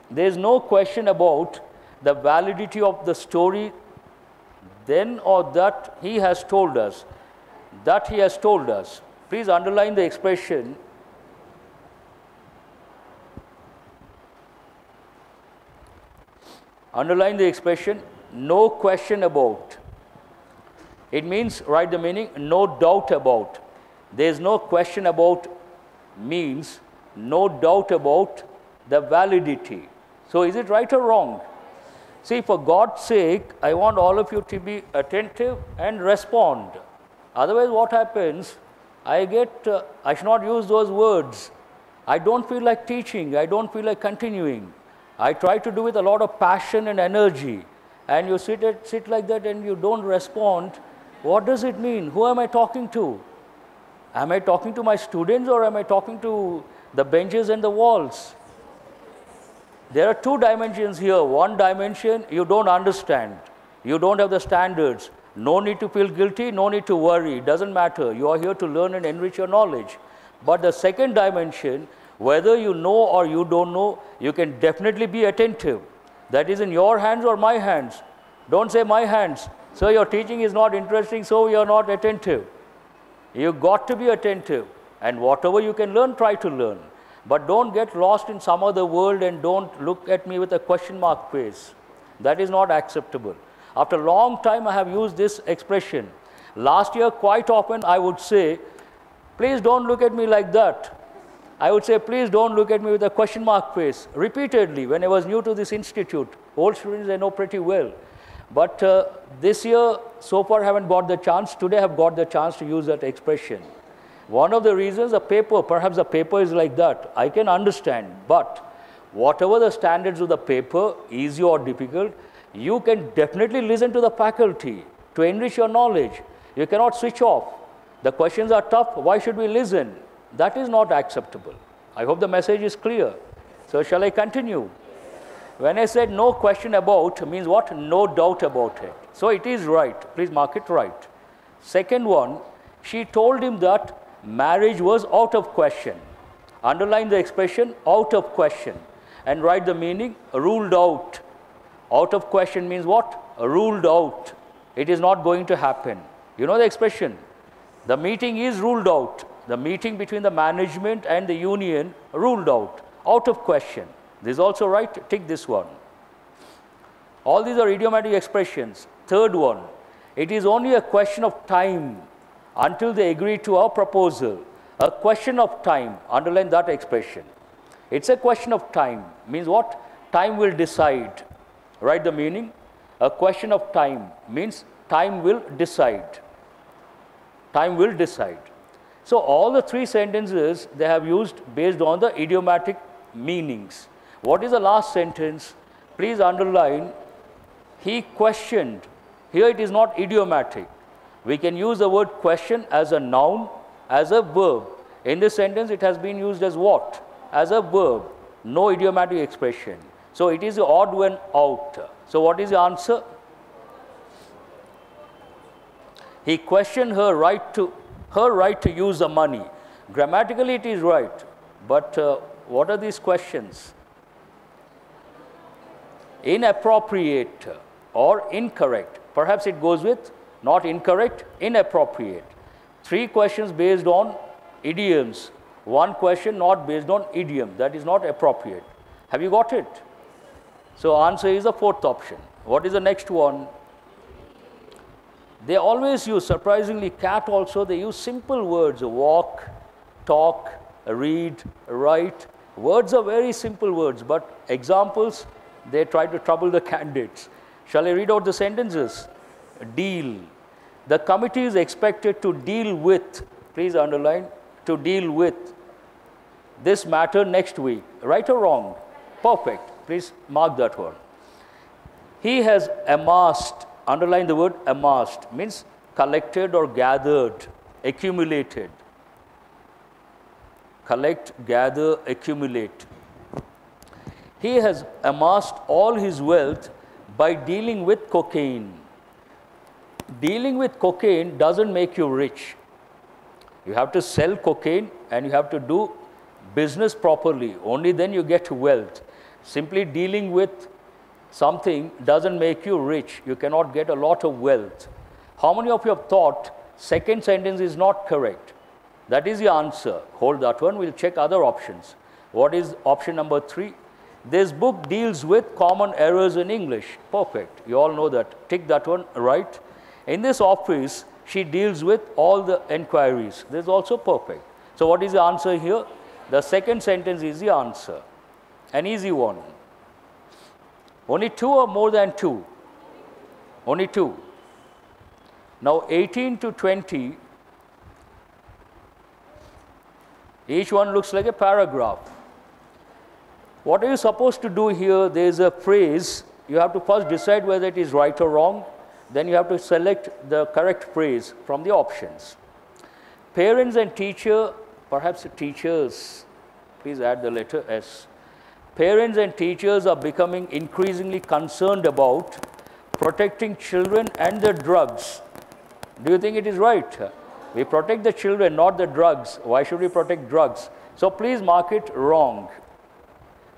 [SPEAKER 1] There is no question about the validity of the story then or that he has told us. That he has told us. Please underline the expression. Underline the expression, no question about. It means, write the meaning, no doubt about. There is no question about means no doubt about the validity. So is it right or wrong? See, for God's sake, I want all of you to be attentive and respond. Otherwise, what happens? I should not use those words. I don't feel like teaching. I don't feel like continuing. I try to do with a lot of passion and energy. And you sit like that and you don't respond. What does it mean? Who am I talking to? Am I talking to my students or am I talking to the benches and the walls? There are 2 dimensions here. One dimension, you don't understand. You don't have the standards. No need to feel guilty, no need to worry. It doesn't matter. You are here to learn and enrich your knowledge. But the second dimension, whether you know or you don't know, you can definitely be attentive. That is in your hands or my hands. Don't say my hands. So your teaching is not interesting, so you are not attentive. You got to be attentive. And whatever you can learn, try to learn. But don't get lost in some other world and don't look at me with a question mark face. That is not acceptable. After a long time, I have used this expression. Last year, quite often, I would say, please don't look at me like that. I would say, please don't look at me with a question mark face. Repeatedly, when I was new to this institute, old students I know pretty well. But this year, so far, haven't got the chance. Today, I have got the chance to use that expression. One of the reasons, the paper, perhaps the paper is like that. I can understand. But whatever the standards of the paper, easy or difficult, you can definitely listen to the faculty to enrich your knowledge. You cannot switch off. The questions are tough. Why should we listen? That is not acceptable. I hope the message is clear. So shall I continue? When I said no question about means what? No doubt about it. So it is right. Please mark it right. Second one, she told him that marriage was out of question. Underline the expression out of question and write the meaning ruled out. Out of question means what? Ruled out. It is not going to happen. You know the expression? The meeting is ruled out. The meeting between the management and the union ruled out. Out of question. This is also right. Tick this one. All these are idiomatic expressions. Third one. It is only a question of time until they agree to our proposal. A question of time. Underline that expression. It's a question of time. Means what? Time will decide. Write the meaning. A question of time means time will decide. Time will decide. So all the three sentences they have used based on the idiomatic meanings. What is the last sentence? Please underline, he questioned. Here it is not idiomatic. We can use the word question as a noun, as a verb. In this sentence it has been used as what? As a verb. No idiomatic expression. So it is the odd one out. So what is the answer? He questioned her right to use the money. Grammatically it is right, but what are these questions? Inappropriate or incorrect. Perhaps it goes with not incorrect, inappropriate. Three questions based on idioms. One question not based on idiom. That is not appropriate. Have you got it? So answer is the fourth option. What is the next one? They always use, surprisingly, cat also, they use simple words, walk, talk, read, write. Words are very simple words, but examples, they try to trouble the candidates. Shall I read out the sentences? Deal. The committee is expected to deal with, please underline, to deal with this matter next week. Right or wrong? Perfect. Please mark that one. He has amassed, underline the word amassed, means collected or gathered, accumulated. Collect, gather, accumulate. He has amassed all his wealth by dealing with cocaine. Dealing with cocaine doesn't make you rich. You have to sell cocaine and you have to do business properly. Only then you get wealth. Simply dealing with something doesn't make you rich. You cannot get a lot of wealth. How many of you have thought second sentence is not correct? That is the answer. Hold that one. We'll check other options. What is option number 3? This book deals with common errors in English. Perfect. You all know that. Tick that one, right? In this office, she deals with all the enquiries. This is also perfect. So what is the answer here? The second sentence is the answer. An easy one. Only 2 or more than 2? Only 2. Now 18 to 20, each one looks like a paragraph. What are you supposed to do here? There is a phrase. You have to first decide whether it is right or wrong. Then you have to select the correct phrase from the options. Parents and teacher, perhaps teachers, please add the letter S. Parents and teachers are becoming increasingly concerned about protecting children and the drugs. Do you think it is right? We protect the children, not the drugs. Why should we protect drugs? So please mark it wrong.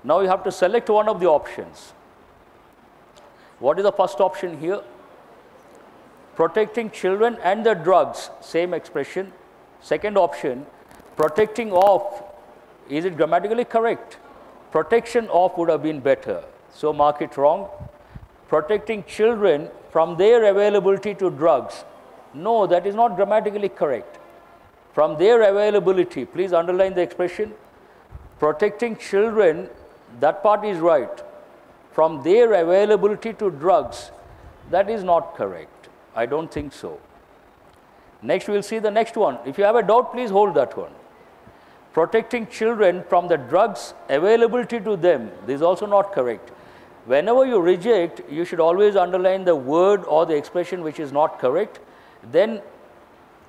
[SPEAKER 1] Now you have to select one of the options. What is the first option here? Protecting children and the drugs, same expression. Second option, protecting of. Is it grammatically correct? Protection of would have been better. So mark it wrong. Protecting children from their availability to drugs. No, that is not grammatically correct. From their availability, please underline the expression. Protecting children, that part is right. From their availability to drugs, that is not correct. I don't think so. Next, we'll see the next one. If you have a doubt, please hold that one. Protecting children from the drugs availability to them. This is also not correct. Whenever you reject, you should always underline the word or the expression which is not correct. Then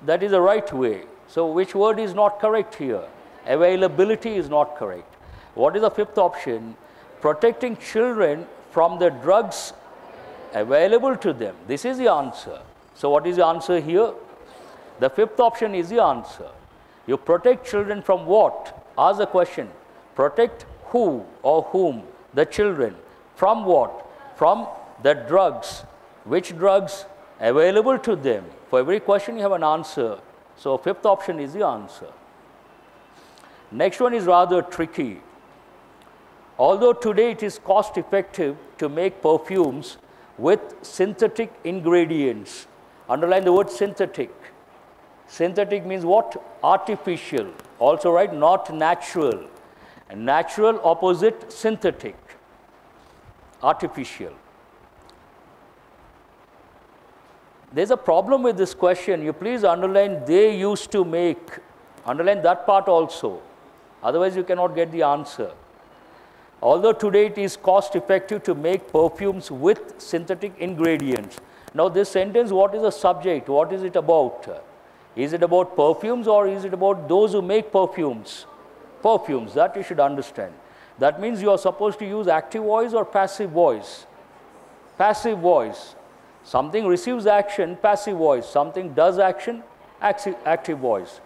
[SPEAKER 1] that is the right way. So which word is not correct here? Availability is not correct. What is the fifth option? Protecting children from the drugs available to them. This is the answer. So what is the answer here? The fifth option is the answer. You protect children from what? Ask the question. Protect who or whom? The children. From what? From the drugs. Which drugs? Available to them. For every question you have an answer. So fifth option is the answer. Next one is rather tricky. Although today it is cost effective to make perfumes with synthetic ingredients. Underline the word synthetic. Synthetic means what? Artificial. Also right, not natural. And natural opposite synthetic. Artificial. There's a problem with this question. You please underline they used to make. Underline that part also. Otherwise, you cannot get the answer. Although today it is cost effective to make perfumes with synthetic ingredients. Now this sentence, what is the subject? What is it about? Is it about perfumes or is it about those who make perfumes? Perfumes, that you should understand. That means you are supposed to use active voice or passive voice. Passive voice. Something receives action, passive voice. Something does action, active voice.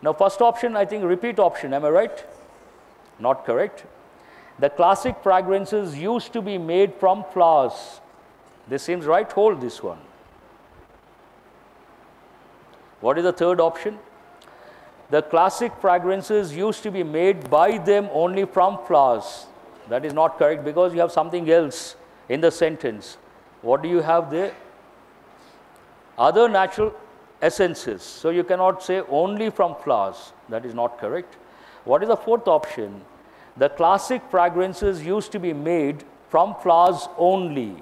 [SPEAKER 1] Now first option, I think repeat option, am I right? Not correct. The classic fragrances used to be made from flowers. This seems right, hold this one. What is the third option? The classic fragrances used to be made by them only from flowers. That is not correct because you have something else in the sentence. What do you have there? Other natural essences. So you cannot say only from flowers. That is not correct. What is the fourth option? The classic fragrances used to be made from flowers only.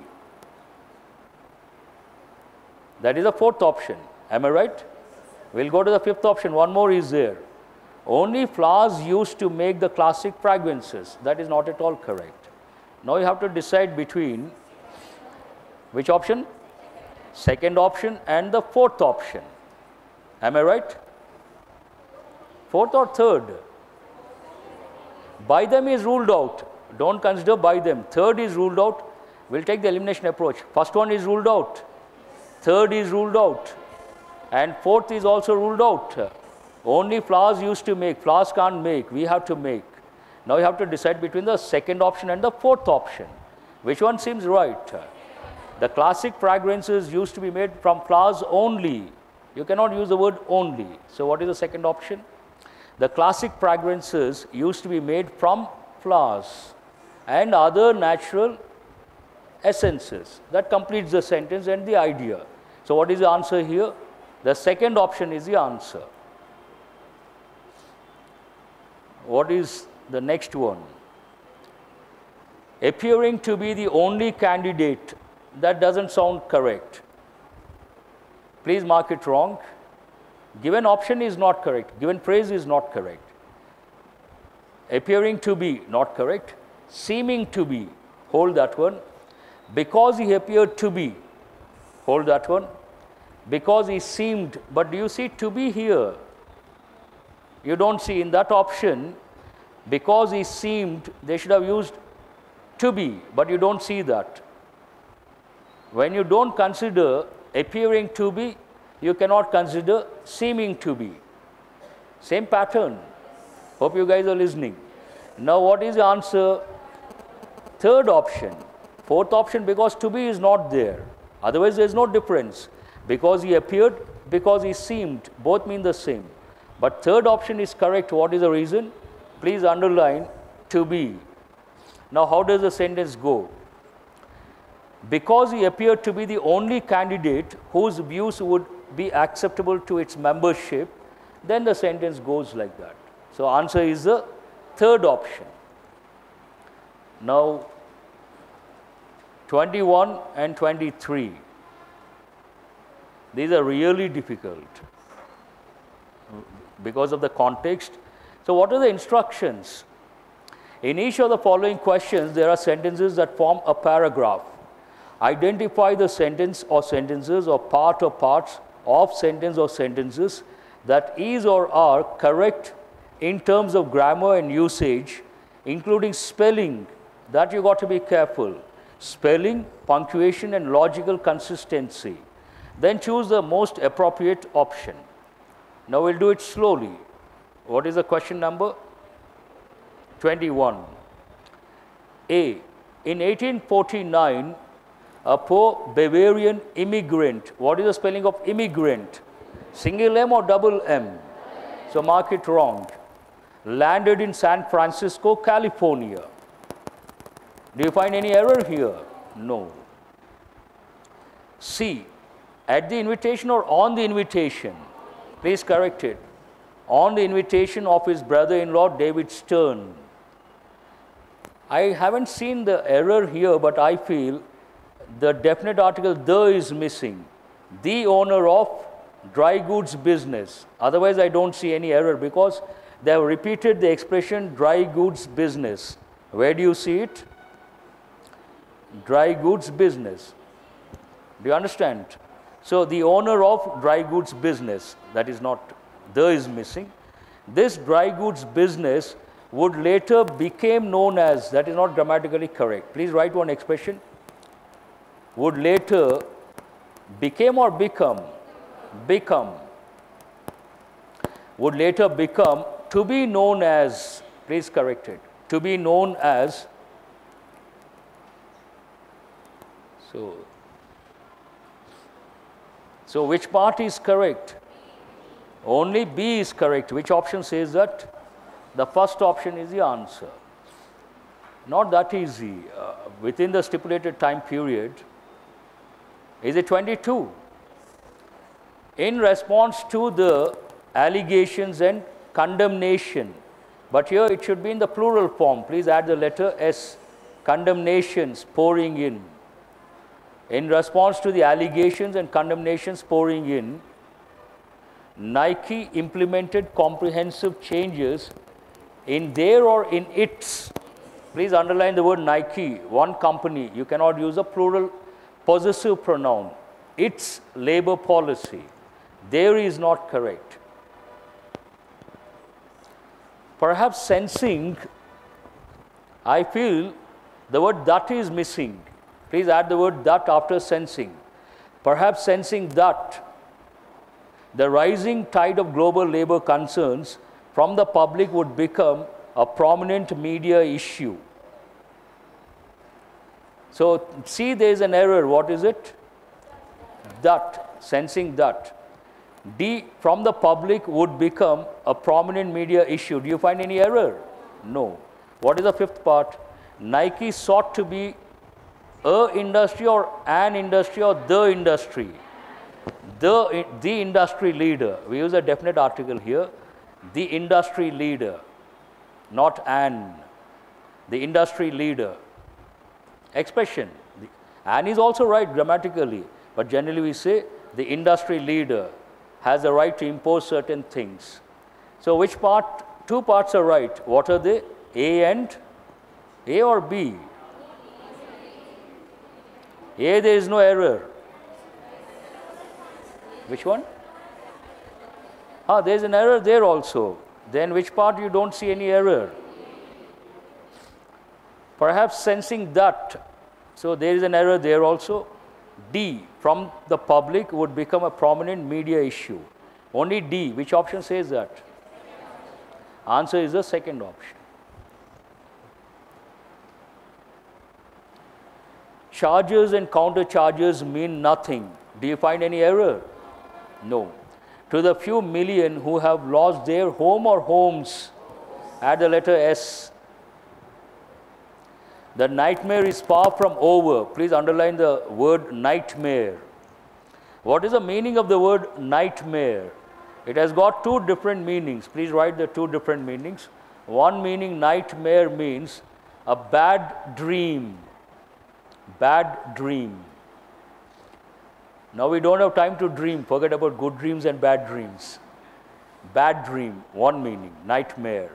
[SPEAKER 1] That is the fourth option. Am I right? We'll go to the fifth option. One more is there. Only flowers used to make the classic fragrances. That is not at all correct. Now you have to decide between which option? Second option and the fourth option. Am I right? Fourth or third? By them is ruled out. Don't consider by them. Third is ruled out. We'll take the elimination approach. First one is ruled out. Third is ruled out. And fourth is also ruled out. Only flowers used to make. Flowers can't make. We have to make. Now you have to decide between the second option and the fourth option. Which one seems right? The classic fragrances used to be made from flowers only. You cannot use the word only. So what is the second option? The classic fragrances used to be made from flowers and other natural essences. That completes the sentence and the idea. So what is the answer here? The second option is the answer. What is the next one? Appearing to be the only candidate. That doesn't sound correct. Please mark it wrong. Given option is not correct. Given phrase is not correct. Appearing to be, not correct. Seeming to be, hold that one. Because he appeared to be, hold that one. Because he seemed, but do you see to be here? You don't see in that option. Because he seemed, they should have used to be, but you don't see that. When you don't consider appearing to be, you cannot consider seeming to be. Same pattern. Hope you guys are listening. Now what is the answer? Third option. Fourth option, because to be is not there. Otherwise there is no difference. Because he appeared, because he seemed, both mean the same. But third option is correct. What is the reason? Please underline to be. Now how does the sentence go? Because he appeared to be the only candidate whose views would be acceptable to its membership, then the sentence goes like that. So answer is the third option. Now 21 and 23. These are really difficult because of the context. So what are the instructions? In each of the following questions, there are sentences that form a paragraph. Identify the sentence or sentences or part or parts of sentence or sentences that is or are correct in terms of grammar and usage, including spelling. That you got to be careful. Spelling, punctuation, and logical consistency. Then choose the most appropriate option. Now we'll do it slowly. What is the question number? 21. A. In 1849, a poor Bavarian immigrant. What is the spelling of immigrant? Single M or double M? So mark it wrong. Landed in San Francisco, California. Do you find any error here? No. C. At the invitation or on the invitation? Please correct it. On the invitation of his brother-in-law, David Stern. I haven't seen the error here, but I feel the definite article the is missing. the owner of dry goods business. Otherwise, I don't see any error because they have repeated the expression dry goods business. Where do you see it? Dry goods business. Do you understand? So, the owner of dry goods business, that is not, the is missing. This dry goods business would later became known as, that is not grammatically correct. Please write one expression. Would later became or become? Become. Would later become to be known as, please correct it, to be known as, so which part is correct? Only B is correct. Which option says that? The first option is the answer. Not that easy. Within the stipulated time period, is it 22? In response to the allegations and condemnation, but here it should be in the plural form. Please add the letter S. Condemnations pouring in. In response to the allegations and condemnations pouring in, Nike implemented comprehensive changes in their or in its. Please underline the word Nike, one company. You cannot use a plural possessive pronoun. Its labor policy. There is not correct. Perhaps sensing, I feel the word that is missing. Please add the word that after sensing. Perhaps sensing that the rising tide of global labor concerns from the public would become a prominent media issue. So, see, there is an error. What is it? That, sensing that. D, from the public would become a prominent media issue. Do you find any error? No. What is the fifth part? Nike sought to be a industry or an industry or the industry. The industry leader. We use a definite article here. The industry leader, not an. The industry leader. Expression. An is also right grammatically, but generally we say the industry leader has the right to impose certain things. So, which part? Two parts are right. What are they? A and A or B? A, there is no error. Which one? There is an error there also. Then which part you don't see any error? Perhaps sensing that. So, there is an error there also. D, from the public would become a prominent media issue. Only D. Which option says that? Answer is the second option. Charges and counter charges mean nothing. Do you find any error? No. To the few million who have lost their home or homes, add the letter S. The nightmare is far from over. Please underline the word nightmare. What is the meaning of the word nightmare? It has got two different meanings. Please write the two different meanings. One meaning, nightmare means a bad dream. Bad dream. Now we don't have time to dream. Forget about good dreams and bad dreams. Bad dream, one meaning, nightmare.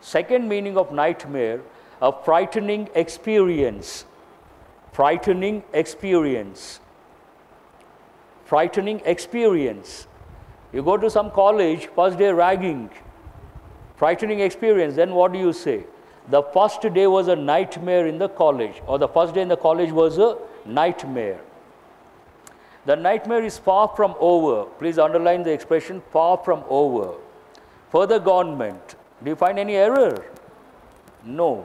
[SPEAKER 1] Second meaning of nightmare, a frightening experience. Frightening experience. Frightening experience. You go to some college, first day ragging. Frightening experience. Then what do you say? The first day was a nightmare in the college, or the first day in the college was a nightmare. The nightmare is far from over. Please underline the expression far from over. For the government, do you find any error? No.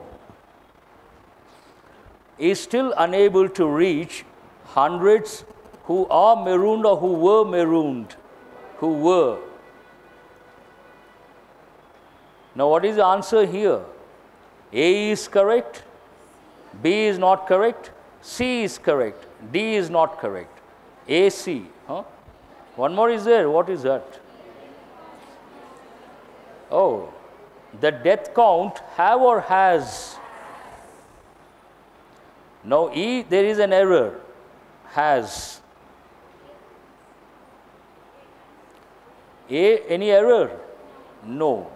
[SPEAKER 1] Is still unable to reach hundreds who are marooned or who were marooned. Who were. Now what is the answer here? A is correct, B is not correct, C is correct, D is not correct. A, C. One more is there. What is that? Oh, the death count have or has. Now E, there is an error. Has. A, any error? No.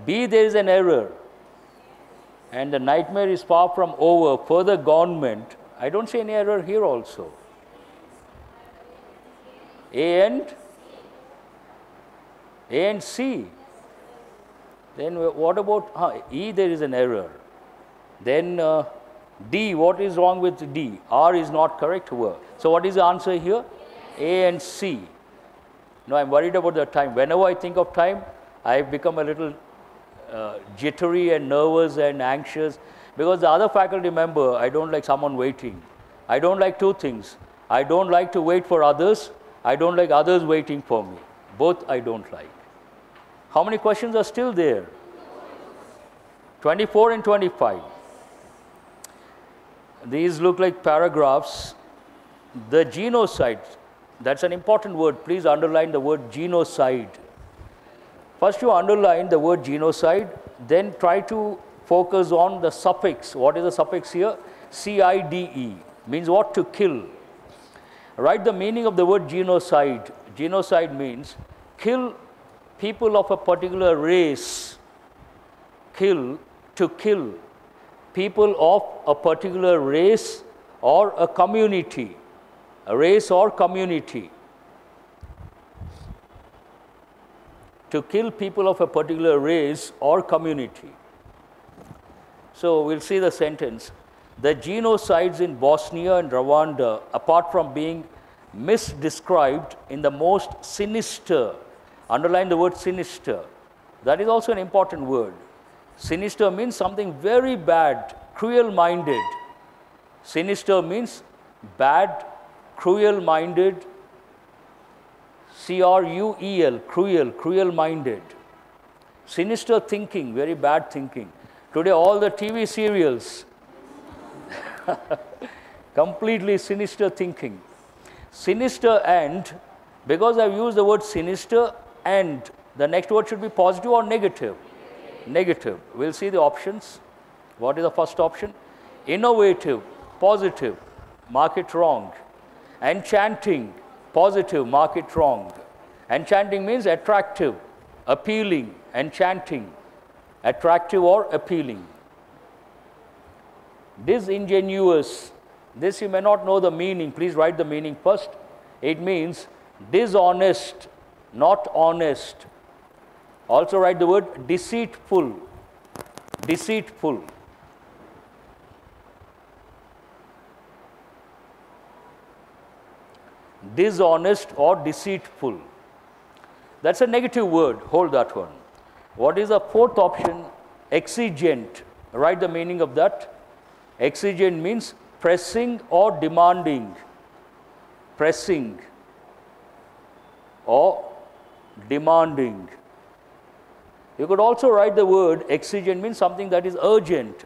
[SPEAKER 1] B, there is an error. And the nightmare is far from over. Further government. I don't see any error here also. A and C. Then what about E? There is an error. Then D, what is wrong with D? R is not correct here. So what is the answer here? A and C. No, I'm worried about the time. Whenever I think of time, I become a little jittery and nervous and anxious, because the other faculty member, I don't like someone waiting. I don't like two things. I don't like to wait for others. I don't like others waiting for me. Both I don't like. How many questions are still there? 24 and 25. These look like paragraphs. The genocide, that's an important word. Please underline the word genocide. First you underline the word genocide, then try to focus on the suffix. What is the suffix here? C-I-D-E. Means what? To kill. Write the meaning of the word genocide. Genocide means kill people of a particular race. To kill people of a particular race or a community. A race or community. To kill people of a particular race or community. So we'll see the sentence. The genocides in Bosnia and Rwanda, apart from being misdescribed in the most sinister, underline the word sinister. That is also an important word. Sinister means something very bad, cruel-minded. Sinister means bad, cruel-minded, C-R-U-E-L, cruel, cruel-minded. Sinister thinking, very bad thinking. Today all the TV serials, completely sinister thinking. Sinister and, because I've used the word sinister and, the next word should be positive or negative? Negative. We'll see the options. What is the first option? Innovative, positive, mark it wrong. Enchanting, positive, mark it wrong. Enchanting means attractive, appealing, enchanting, attractive or appealing. Disingenuous, this you may not know the meaning, please write the meaning first. It means dishonest, not honest. Also write the word deceitful, deceitful. Dishonest or deceitful. That's a negative word, hold that one. What is the fourth option? Exigent, write the meaning of that. Exigent means pressing or demanding. Pressing or demanding. You could also write the word exigent means something that is urgent,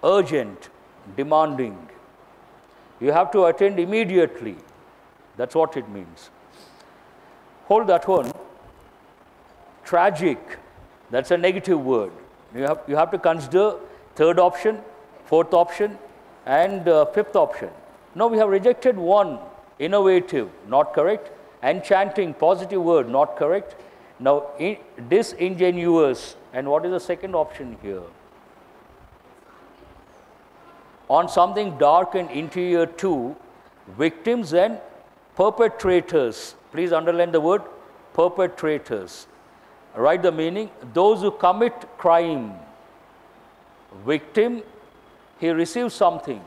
[SPEAKER 1] urgent, demanding. You have to attend immediately. That's what it means. Hold that one. Tragic, that's a negative word. You have to consider third option, fourth option, and fifth option. No, we have rejected one. Innovative, not correct. Enchanting, positive word, not correct. Now, disingenuous, and what is the second option here? On something dark and interior to victims and perpetrators. Please underline the word perpetrators. Write the meaning, those who commit crime. Victim, he receives something.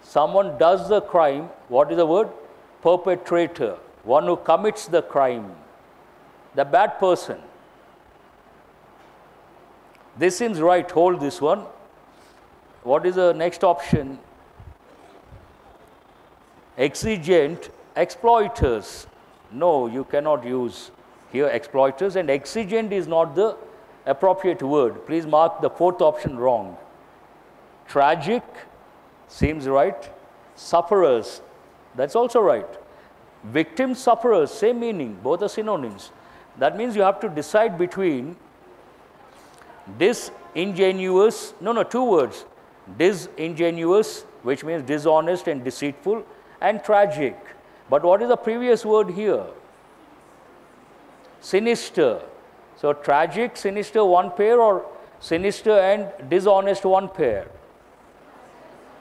[SPEAKER 1] Someone does the crime, what is the word? Perpetrator, one who commits the crime. The bad person. This seems right, hold this one. What is the next option? Exigent, exploiters. No, you cannot use here exploiters, and exigent is not the appropriate word. Please mark the fourth option wrong. Tragic seems right. Sufferers, that's also right. Victims, sufferers, same meaning, both are synonyms. That means you have to decide between disingenuous, two words. Disingenuous, which means dishonest and deceitful, and tragic. But what is the previous word here? Sinister. So tragic, sinister, one pair, or sinister and dishonest, one pair?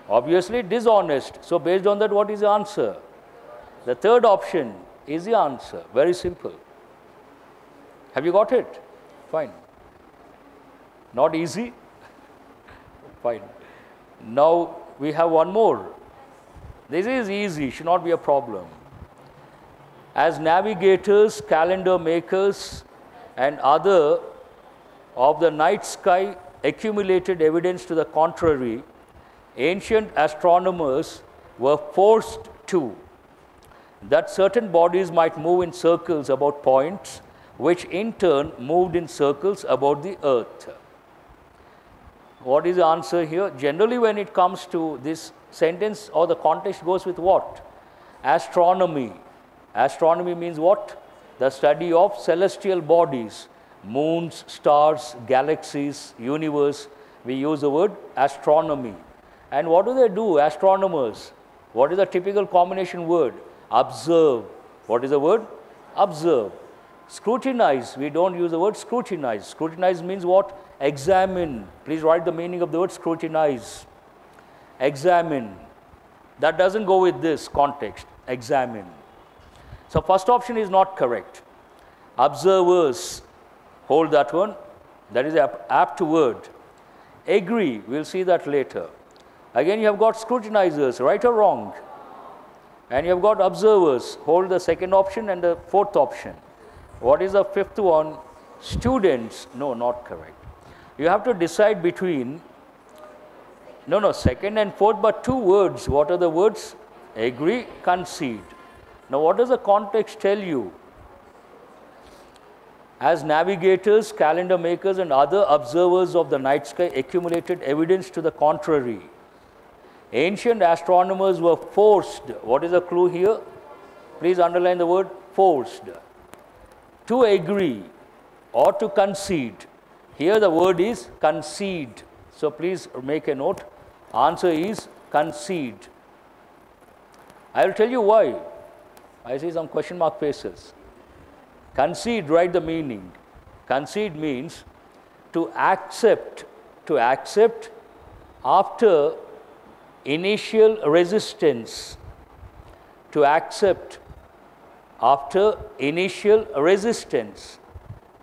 [SPEAKER 1] Obviously dishonest. So based on that, what is the answer? The third option is the answer. Very simple. Have you got it? Fine. Not easy? Fine. Now we have one more. This is easy, should not be a problem. As navigators, calendar makers, and other of the night sky accumulated evidence to the contrary, ancient astronomers were forced to that certain bodies might move in circles about points, which in turn moved in circles about the earth. What is the answer here? Generally, when it comes to this sentence, or the context goes with what? Astronomy. Astronomy means what? The study of celestial bodies, moons, stars, galaxies, universe. We use the word astronomy. And what do, astronomers? What is the typical combination word? Observe. What is the word? Observe. Scrutinize. We don't use the word scrutinize. Scrutinize means what? Examine. Please write the meaning of the word scrutinize. Examine. That doesn't go with this context. Examine. So first option is not correct. Observers, hold that one. That is an apt word. Agree, we'll see that later. Again, you have got scrutinizers, right or wrong? And you have got observers, hold the second option and the fourth option. What is the fifth one? Students, no, not correct. You have to decide between, second and fourth, but two words. What are the words? Agree, concede. Now, what does the context tell you? As navigators, calendar makers, and other observers of the night sky accumulated evidence to the contrary, ancient astronomers were forced. What is the clue here? Please underline the word forced. To agree or to concede. Here the word is concede. So please make a note. Answer is concede. I will tell you why. I see some question mark faces. Concede, write the meaning. Concede means to accept after initial resistance. To accept after initial resistance.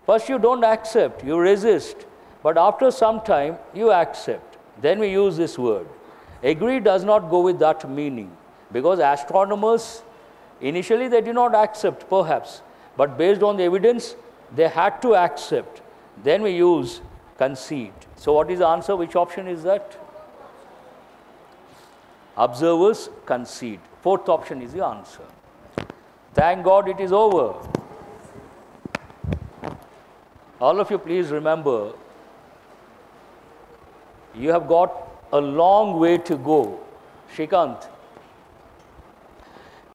[SPEAKER 1] First you don't accept, you resist, but after some time you accept. Then we use this word. Agree does not go with that meaning, because astronomers, initially they did not accept perhaps, but based on the evidence, they had to accept. Then we use concede. So what is the answer? Which option is that? Observers concede. Fourth option is the answer. Thank God it is over. All of you please remember, you have got a long way to go. Shrikant,